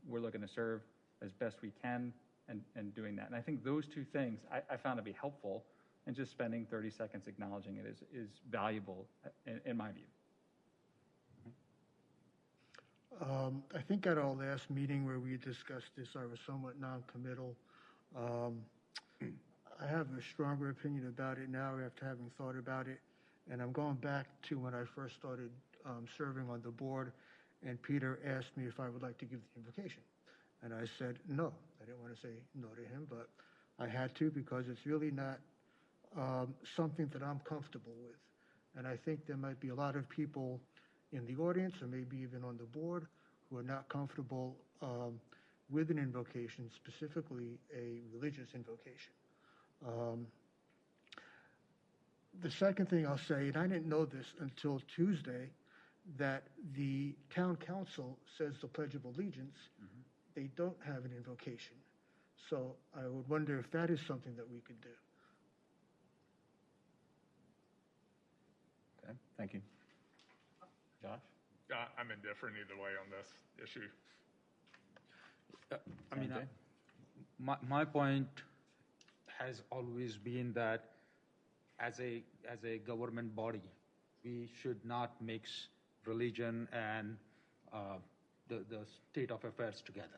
We're looking to serve as best we can and doing that. And I think those 2 things I found to be helpful, and just spending 30 seconds acknowledging it is valuable in my view. I think at our last meeting where we discussed this, I was somewhat non-committal. I have a stronger opinion about it now after having thought about it. And I'm going back to when I first started serving on the board, and Peter asked me if I would like to give the invocation. And I said no. I didn't want to say no to him, but I had to because it's really not something that I'm comfortable with. And I think there might be a lot of people in the audience or maybe even on the board who are not comfortable with an invocation, specifically a religious invocation. The second thing I'll say, and I didn't know this until Tuesday, that the town council says the Pledge of Allegiance. Mm-hmm. They don't have an invocation. So I would wonder if that is something that we could do. Okay, thank you. Josh? I'm indifferent either way on this issue. I mean, my point has always been that as a government body, we should not mix religion and the state of affairs together.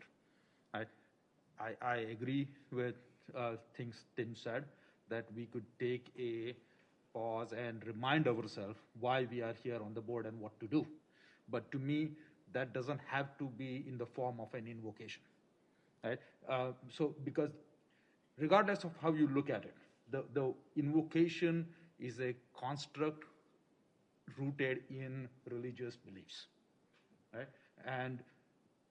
I agree with things Tim said, that we could take a pause and remind ourselves why we are here on the board and what to do. But to me, that doesn't have to be in the form of an invocation. Right? So because regardless of how you look at it, the invocation is a construct rooted in religious beliefs. Right? And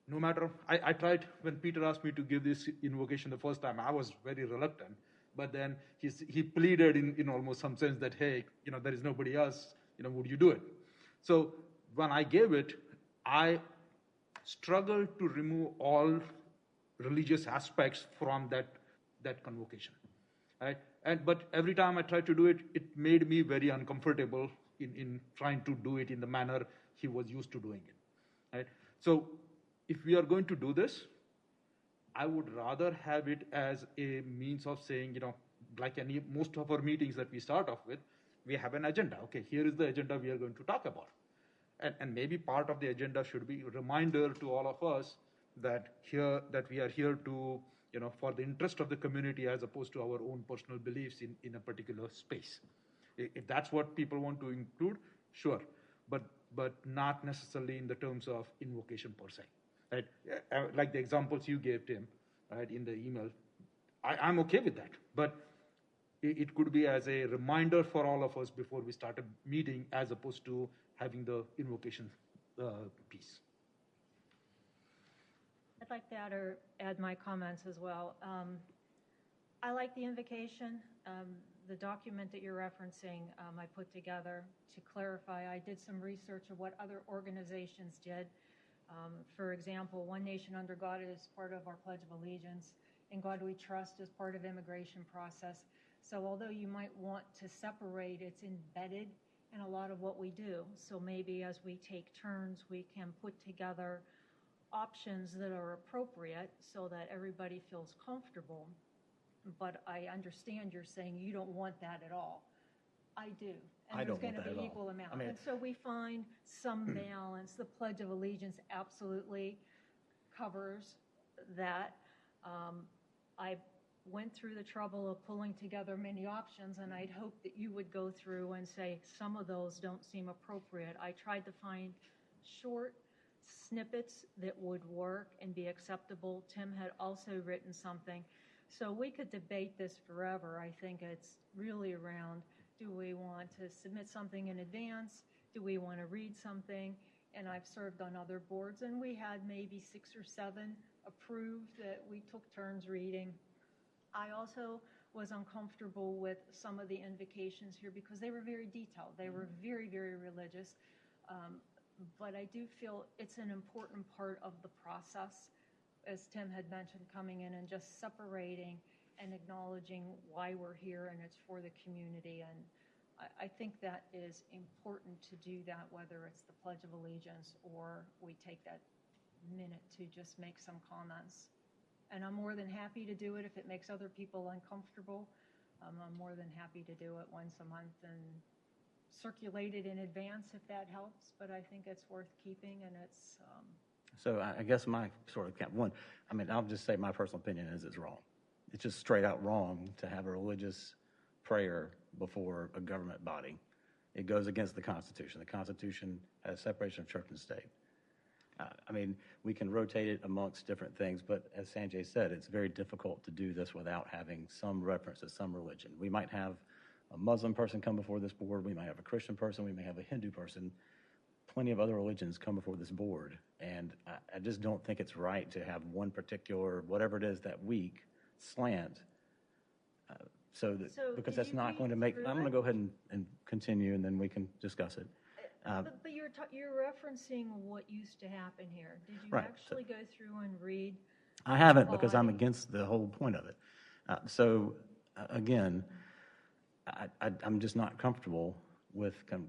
no matter, I tried, when Peter asked me to give this invocation the first time, I was very reluctant. But then he pleaded in almost some sense that, hey, there is nobody else, would you do it? So when I gave it, I struggled to remove all religious aspects from that convocation. Right? But every time I tried to do it, it made me very uncomfortable in trying to do it in the manner he was used to doing it. Right? So if we are going to do this, I would rather have it as a means of saying, like most of our meetings that we start off with, we have an agenda. Okay, here is the agenda we are going to talk about. And maybe part of the agenda should be a reminder to all of us that we are here to, for the interest of the community as opposed to our own personal beliefs in a particular space. If that's what people want to include, sure, but not necessarily in the terms of invocation per se. Right? Like the examples you gave, Tim, right, in the email, I'm okay with that. But it could be as a reminder for all of us before we start a meeting, as opposed to having the invocation piece. I'd like to add my comments as well. I like the invocation. The document that you're referencing, I put together to clarify. I did some research of what other organizations did. For example, One Nation Under God is part of our Pledge of Allegiance. In God We Trust is part of immigration process. So although you might want to separate, it's embedded in a lot of what we do. So maybe as we take turns, we can put together options that are appropriate so that everybody feels comfortable. But I understand you're saying you don't want that at all. I do. And I don't there's want going to that be at equal all. amount. I mean, And so we find some balance. The Pledge of Allegiance absolutely covers that. I went through the trouble of pulling together many options, and I'd hope that you would go through and say some of those don't seem appropriate. I tried to find short snippets that would work and be acceptable. Tim had also written something. So we could debate this forever. I think it's really around, do we want to submit something in advance? Do we want to read something? And I've served on other boards, and we had maybe 6 or 7 approved that we took turns reading. I also was uncomfortable with some of the invocations here because they were very detailed. They were very, very religious. But I do feel it's an important part of the process, as Tim had mentioned, coming in and just separating and acknowledging why we're here, and it's for the community. And I think that is important to do that, whether it's the Pledge of Allegiance or we take that minute to just make some comments. And I'm more than happy to do it if it makes other people uncomfortable. I'm more than happy to do it once a month and circulate it in advance if that helps. But I think it's worth keeping, and it's... So I guess my sort of one, I mean, I'll just say my personal opinion is it's wrong. It's just straight out wrong to have a religious prayer before a government body. It goes against the Constitution. The Constitution has separation of church and state. I mean, we can rotate it amongst different things, but as Sanjay said, it's very difficult to do this without having some reference to some religion. We might have a Muslim person come before this board. We might have a Christian person. We may have a Hindu person. Plenty of other religions come before this board, and I just don't think it's right to have one particular, whatever it is that week, slant. Because that's not going to make, I'm going to go ahead and continue, and then we can discuss it. But you're referencing what used to happen here. Did you Right. actually go through and read? I haven't, because I'm against the whole point of it. Again, I'm just not comfortable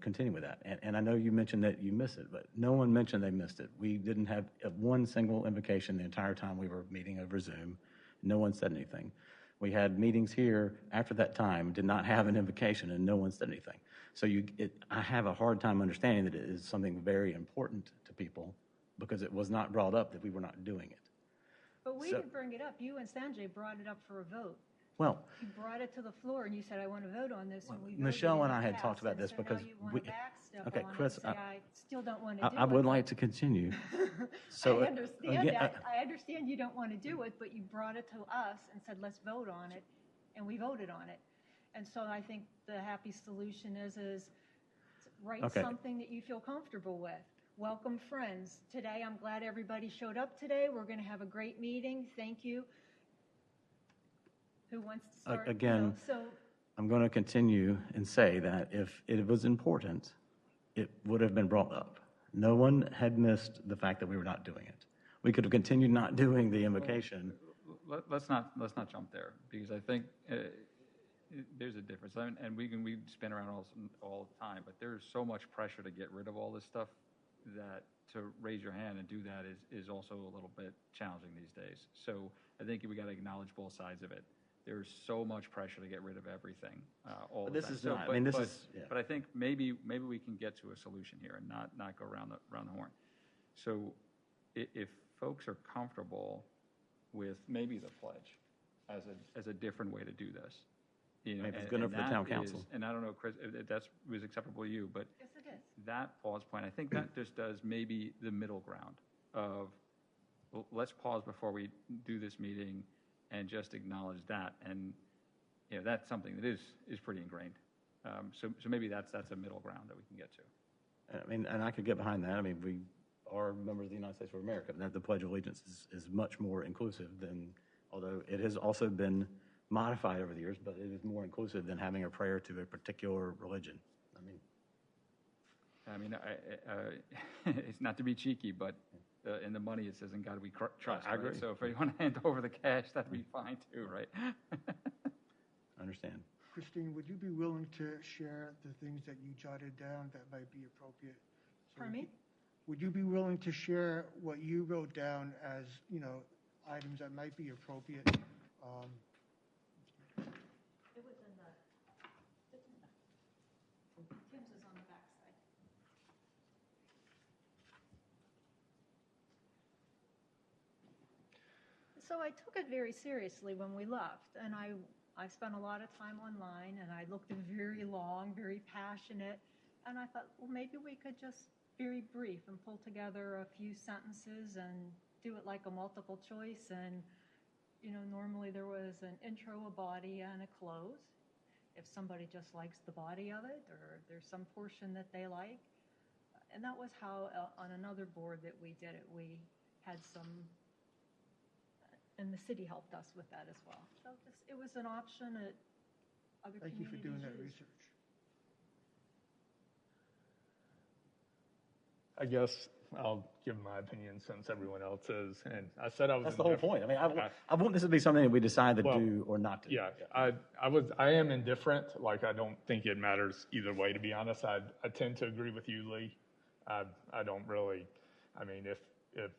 continue with that. And I know you mentioned that you miss it, but no one mentioned they missed it. We didn't have one single invocation the entire time we were meeting over Zoom. No one said anything. We had meetings here after that time, did not have an invocation, and no one said anything. So I have a hard time understanding that it is something very important to people because it was not brought up that we were not doing it. But we didn't bring it up. You and Sanjay brought it up for a vote. Well, You brought it to the floor and you said, I want to vote on this. And we voted Michelle and it I had passed, talked about and this so because now you want we- to backstep okay, on Chris, it and say, I still don't want to do it. I would like to continue. So I understand again, that. I understand you don't want to do it, but you brought it to us and said, let's vote on it, and we voted on it. And so I think the happy solution is write Okay. something that you feel comfortable with. Welcome friends. Today, I'm glad everybody showed up today. We're going to have a great meeting. Thank you. Who wants to start? Again, So I'm going to continue and say that if it was important, it would have been brought up. No one had missed the fact that we were not doing it. We could have continued not doing the invocation. Let's not jump there, because I think there's a difference. And we spin around all the time, but there's so much pressure to get rid of all this stuff that to raise your hand and do that is also a little bit challenging these days. So I think we got to acknowledge both sides of it. There's so much pressure to get rid of everything all But the this time. is not. I mean, this is. Yeah. But I think maybe we can get to a solution here and not go around the horn. So if folks are comfortable with maybe the pledge as a different way to do this, you know, Maybe it's good enough for the town council. And I don't know, Chris, if that was acceptable to you, but yes, it is. that pause point, I think that just does maybe the middle ground of, well, let's pause before we do this meeting and just acknowledge that. And, you know, that's something that is pretty ingrained. So maybe that's a middle ground that we can get to. I mean, and I could get behind that. I mean, we are members of the United States of America. That the Pledge of Allegiance is much more inclusive than, although it has also been modified over the years, but it is more inclusive than having a prayer to a particular religion. It's not to be cheeky, but in the money it says, "In God we trust." I agree. Right? So if you want to hand over the cash, that'd be fine too, right? I understand. Christine, would you be willing to share the things that you jotted down that might be appropriate? Pardon me? Would you be willing to share what you wrote down as, you know, items that might be appropriate? It was in the, Tim's is on the backside. So I took it very seriously when we left, and I spent a lot of time online, and I looked very long, very passionate, and I thought, well, maybe we could just very brief and pull together a few sentences and do it like a multiple choice. And you know, normally there was an intro, a body, and a close. If somebody just likes the body of it, or there's some portion that they like. And that was how, on another board that we did it, we had some, and the city helped us with that as well. So it was an option that other Thank you communities for doing that used. research. I guess I'll give my opinion since everyone else is. And I said I was. That's the whole point. I mean, I want this to be something that we decide to do or not do. Yeah, I am indifferent. Like, I don't think it matters either way, to be honest. I tend to agree with you, Lee. I don't really, I mean, if it,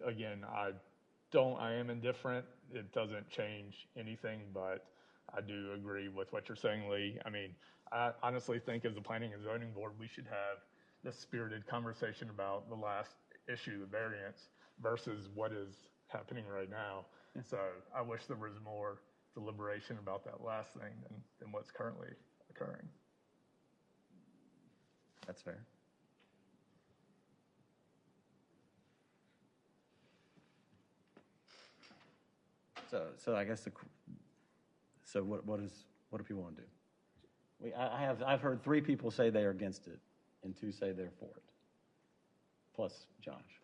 again, I am indifferent. It doesn't change anything, but I do agree with what you're saying, Lee. I mean, I honestly think as the Planning and Zoning Board, we should have this spirited conversation about the last issue, the variance, versus what is happening right now. Yeah. So I wish there was more deliberation about that last thing than what's currently occurring. That's fair. So I guess what do people want to do? I've heard 3 people say they are against it, and 2 say they're for it, plus Josh.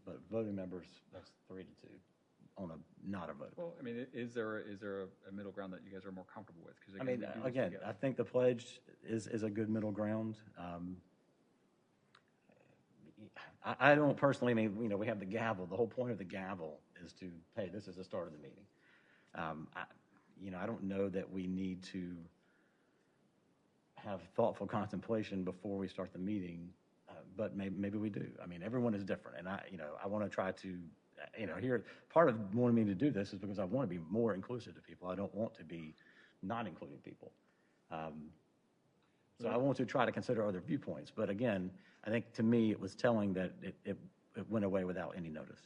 But voting members, that's 3 to 2 on a not a vote. Well, I mean, is there a middle ground that you guys are more comfortable with? Because I mean, again, I think the pledge is a good middle ground. I don't personally, I mean, you know, we have the gavel. The whole point of the gavel is to, hey, this is the start of the meeting. I don't know that we need to, have thoughtful contemplation before we start the meeting, but maybe we do. I mean, everyone is different, and I want to try to, here, part of wanting me to do this is because I want to be more inclusive to people. I don't want to be not including people. So I want to try to consider other viewpoints. But again, I think to me it was telling that it went away without any notice.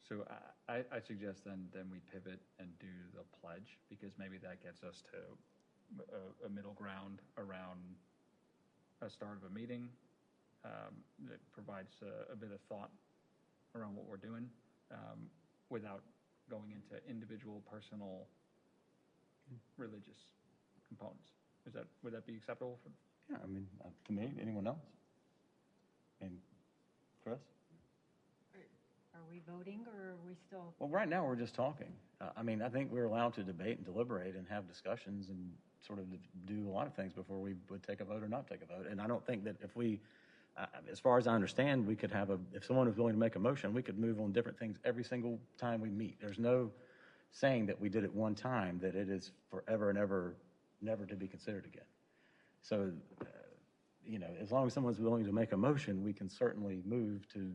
So I suggest then we pivot and do the pledge, because maybe that gets us to a middle ground around a start of a meeting that provides a bit of thought around what we're doing without going into individual personal religious components. Would that be acceptable for? Yeah, I mean, to me, anyone else? And Chris? Are we voting, or are we still? Well, right now we're just talking. I mean, I think we're allowed to debate and deliberate and have discussions and sort of do a lot of things before we would take a vote or not take a vote. And I don't think that if we, as far as I understand, we could have if someone was willing to make a motion, we could move on different things every single time we meet. There's no saying that we did it one time that it is forever and ever, never to be considered again. So, as long as someone's willing to make a motion, we can certainly move to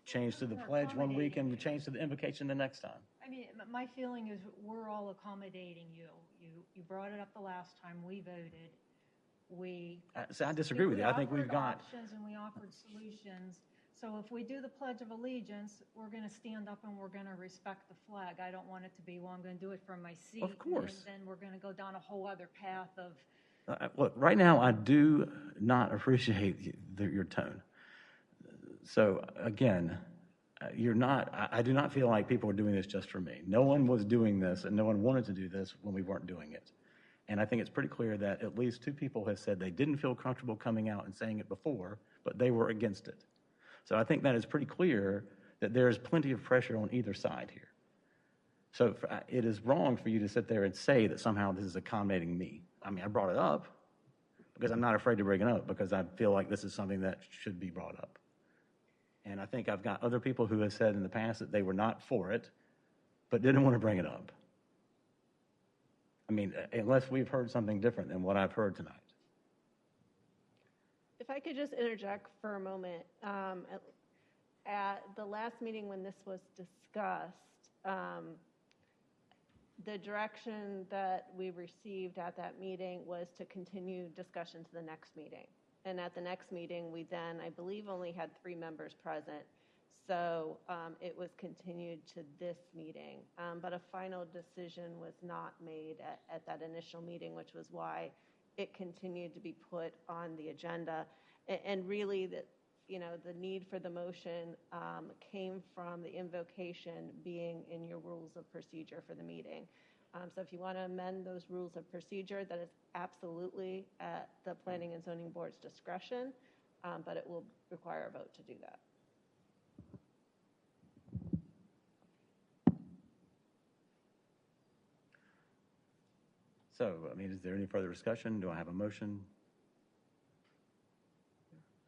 change to the pledge one week and change to the invocation the next time. I mean, my feeling is we're all accommodating you. You brought it up the last time, we voted. I disagree with you. I think we've got options and we offered solutions. So if we do the Pledge of Allegiance, we're going to stand up and we're going to respect the flag. I don't want it to be, well, I'm going to do it from my seat. Of course. And then we're going to go down a whole other path of. Look, right now, I do not appreciate your tone. So again, I do not feel like people are doing this just for me. No one was doing this and no one wanted to do this when we weren't doing it. And I think it's pretty clear that at least 2 people have said they didn't feel comfortable coming out and saying it before, but they were against it. So I think that is pretty clear that there is plenty of pressure on either side here. So it is wrong for you to sit there and say that somehow this is accommodating me. I mean, I brought it up because I'm not afraid to bring it up because I feel like this is something that should be brought up. And I think I've got other people who have said in the past that they were not for it, but didn't want to bring it up. I mean, unless we've heard something different than what I've heard tonight. If I could just interject for a moment. At the last meeting when this was discussed, the direction that we received at that meeting was to continue discussion to the next meeting. And at the next meeting, we then, I believe, only had 3 members present. So it was continued to this meeting. But a final decision was not made at that initial meeting, which was why it continued to be put on the agenda. And really, the need for the motion came from the invocation being in your rules of procedure for the meeting. So if you want to amend those rules of procedure, that is absolutely at the Planning and Zoning Board's discretion, but it will require a vote to do that. So, I mean, is there any further discussion? Do I have a motion?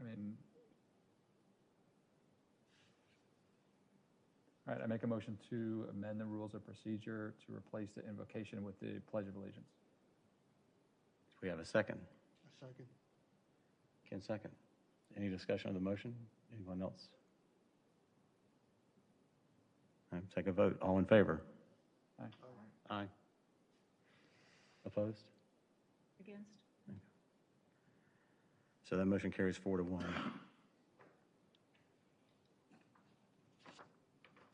I mean, all right, I make a motion to amend the rules of procedure to replace the invocation with the Pledge of Allegiance. We have a second. A second. Ken, second. Any discussion on the motion? Anyone else? All right, take a vote. All in favor? Aye. Aye. Opposed? Against? So that motion carries 4-1.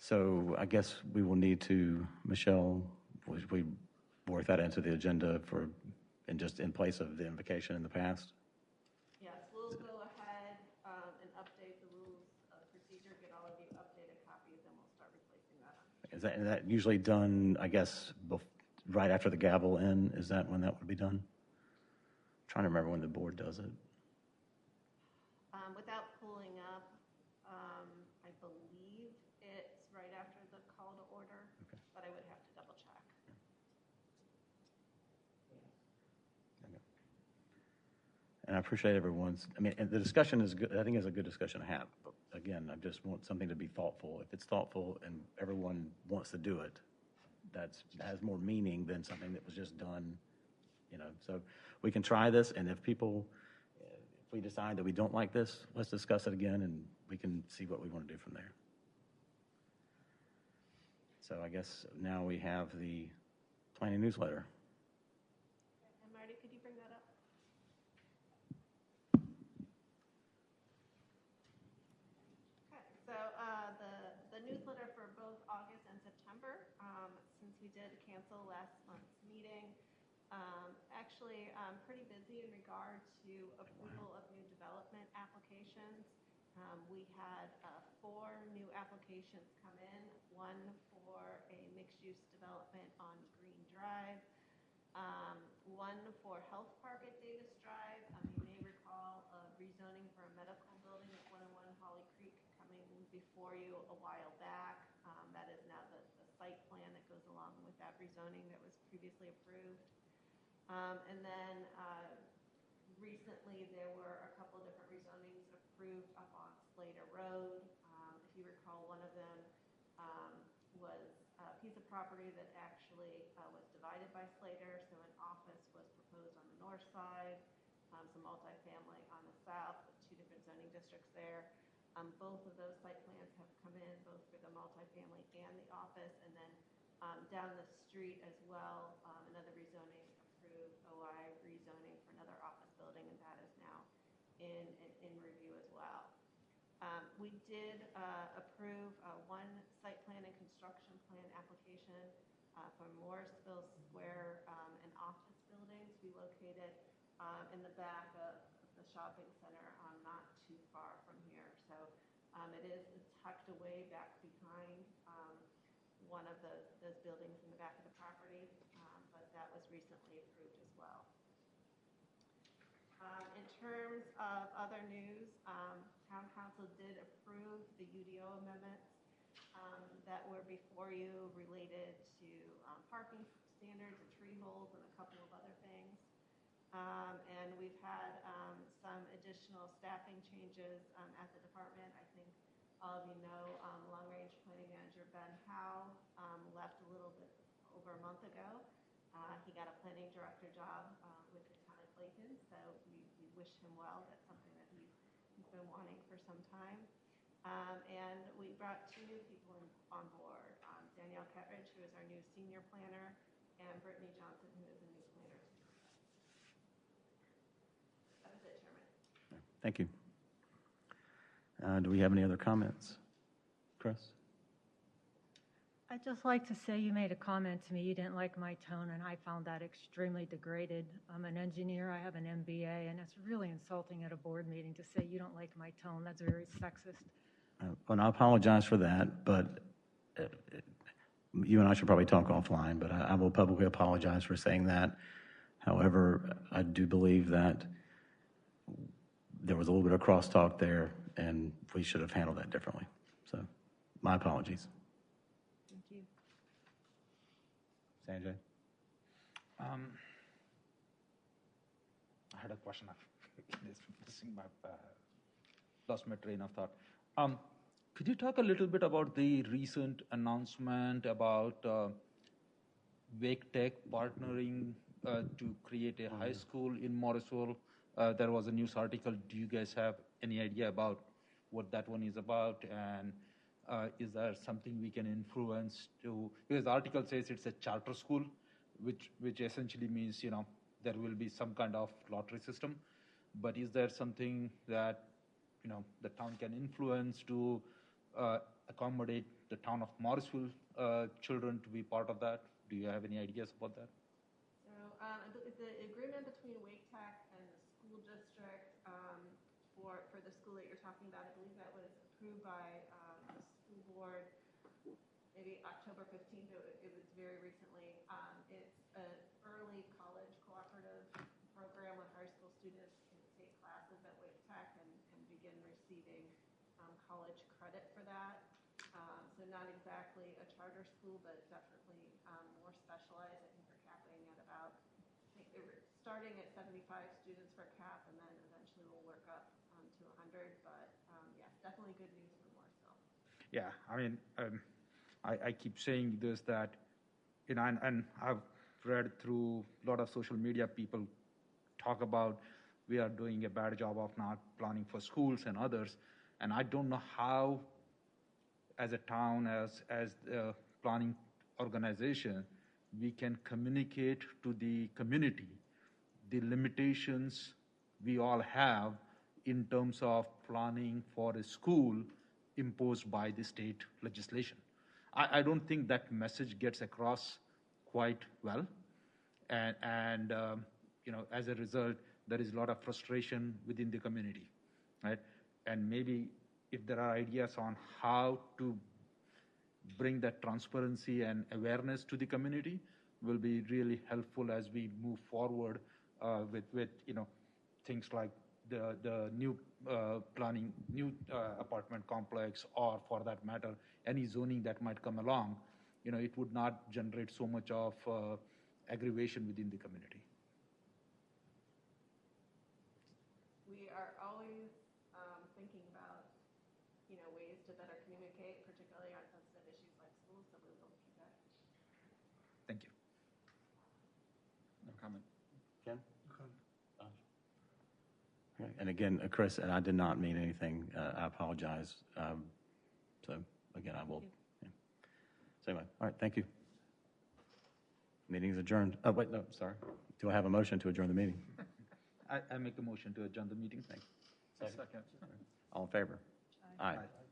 So I guess we will need to, Michelle, we work that into the agenda and just in place of the invocation in the past? Yes, we'll go ahead and update the rules of procedure, get all of you updated copies, and we'll start replacing that. Is that usually done, I guess, right after the gavel in? Is that when that would be done? I'm trying to remember when the board does it. Without pulling up, I believe it's right after the call to order, Okay. but I would have to double check. Okay. And I appreciate everyone's, I mean, and the discussion is good. I think it's a good discussion to have. But again, I just want something to be thoughtful. If it's thoughtful and everyone wants to do it, that has more meaning than something that was just done So we can try this, and if we decide that we don't like this, let's discuss it again, and we can see what we want to do from there. So I guess now we have the planning newsletter. And Marty, could you bring that up? Okay, so the newsletter for both August and September, since we did cancel last month's meeting, actually pretty busy in regard to approval of new development applications. We had 4 new applications come in, one for a mixed-use development on Green Drive, one for Health Park at Davis Drive. You may recall rezoning for a medical building at 101 Holly Creek coming before you a while back. That is now the site plan that goes along with that rezoning that was previously approved. And then recently there were a couple of different rezonings approved up on Slater Road. If you recall, one of them was a piece of property that actually was divided by Slater, so an office was proposed on the north side, some multifamily on the south, with 2 different zoning districts there. Both of those site plans have come in, both for the multifamily and the office, and then down the street as well, another rezoning approved, OI rezoning for another office building, and that is now in review as well. We did approve one site plan and construction plan application for Morrisville Square, an office building to be located in the back of the shopping center, not too far from here. So it is tucked away back behind one of those buildings in the back of the property, but that was recently approved as well. In terms of other news, Town Council did approve the UDO amendments that were before you related to parking standards and tree holes and a couple of other things. And we've had some additional staffing changes at the department. I think all of you know Long Range Planning Manager Ben Howe left a little bit over a month ago. He got a planning director job with the town of Clayton, so we wish him well. That's something that he's been wanting for some time. And we brought 2 new people on board, Danielle Kettridge, who is our new senior planner, and Brittany Johnson, who is a new planner. That is it, Chairman. Thank you. Do we have any other comments? Chris? I'd just like to say you made a comment to me. You didn't like my tone, and I found that extremely degraded. I'm an engineer. I have an MBA, and it's really insulting at a board meeting to say you don't like my tone. That's very sexist. And I apologize for that, but you and I should probably talk offline, but I will publicly apologize for saying that. However, I do believe that there was a little bit of crosstalk there, and we should have handled that differently. So, my apologies. Thank you. Sanjay? I had a question. Lost my train of thought. Could you talk a little bit about the recent announcement about Wake Tech partnering to create a high school in Morrisville? There was a news article. Do you guys have any idea about what that one is about? And is there something we can influence to? Because the article says it's a charter school, which essentially means, there will be some kind of lottery system. But is there something that, the town can influence to accommodate the town of Morrisville children to be part of that? Do you have any ideas about that? So the agreement between Wake Tech and the school district for the school that you're talking about, I believe that was approved by the school board maybe October 15th. It was very recently. It's an early college cooperative program where high school students can take classes at Wake Tech and begin receiving college credit for that. So not exactly a charter school, but definitely more specialized. I think they're capping at about, starting at 75 students for cap, and then eventually we'll work up to 100. But yes, definitely good news for Morrisville. Yeah, I mean, I keep saying this, that, and I've read through a lot of social media, people talk about we are doing a bad job of not planning for schools and others. And I don't know how, as a town, as a planning organization, we can communicate to the community the limitations we all have in terms of planning for a school imposed by the state legislation. I don't think that message gets across quite well. And as a result, there is a lot of frustration within the community, right? And maybe if there are ideas on how to bring that transparency and awareness to the community, will be really helpful as we move forward with things like the new planning, new apartment complex, or for that matter, any zoning that might come along. It would not generate so much of aggravation within the community. We are always thinking about, ways to better communicate, particularly on sensitive issues like schools, so we will keep that. Thank you. No comment. Ken? Okay. And again, Chris, and I did not mean anything. I apologize. So again, I will. Yeah. Same way. All right. Thank you. Meeting is adjourned. Oh, wait, no, sorry. Do I have a motion to adjourn the meeting? I make a motion to adjourn the meeting. Thanks. Second. All in favor? Aye. Aye.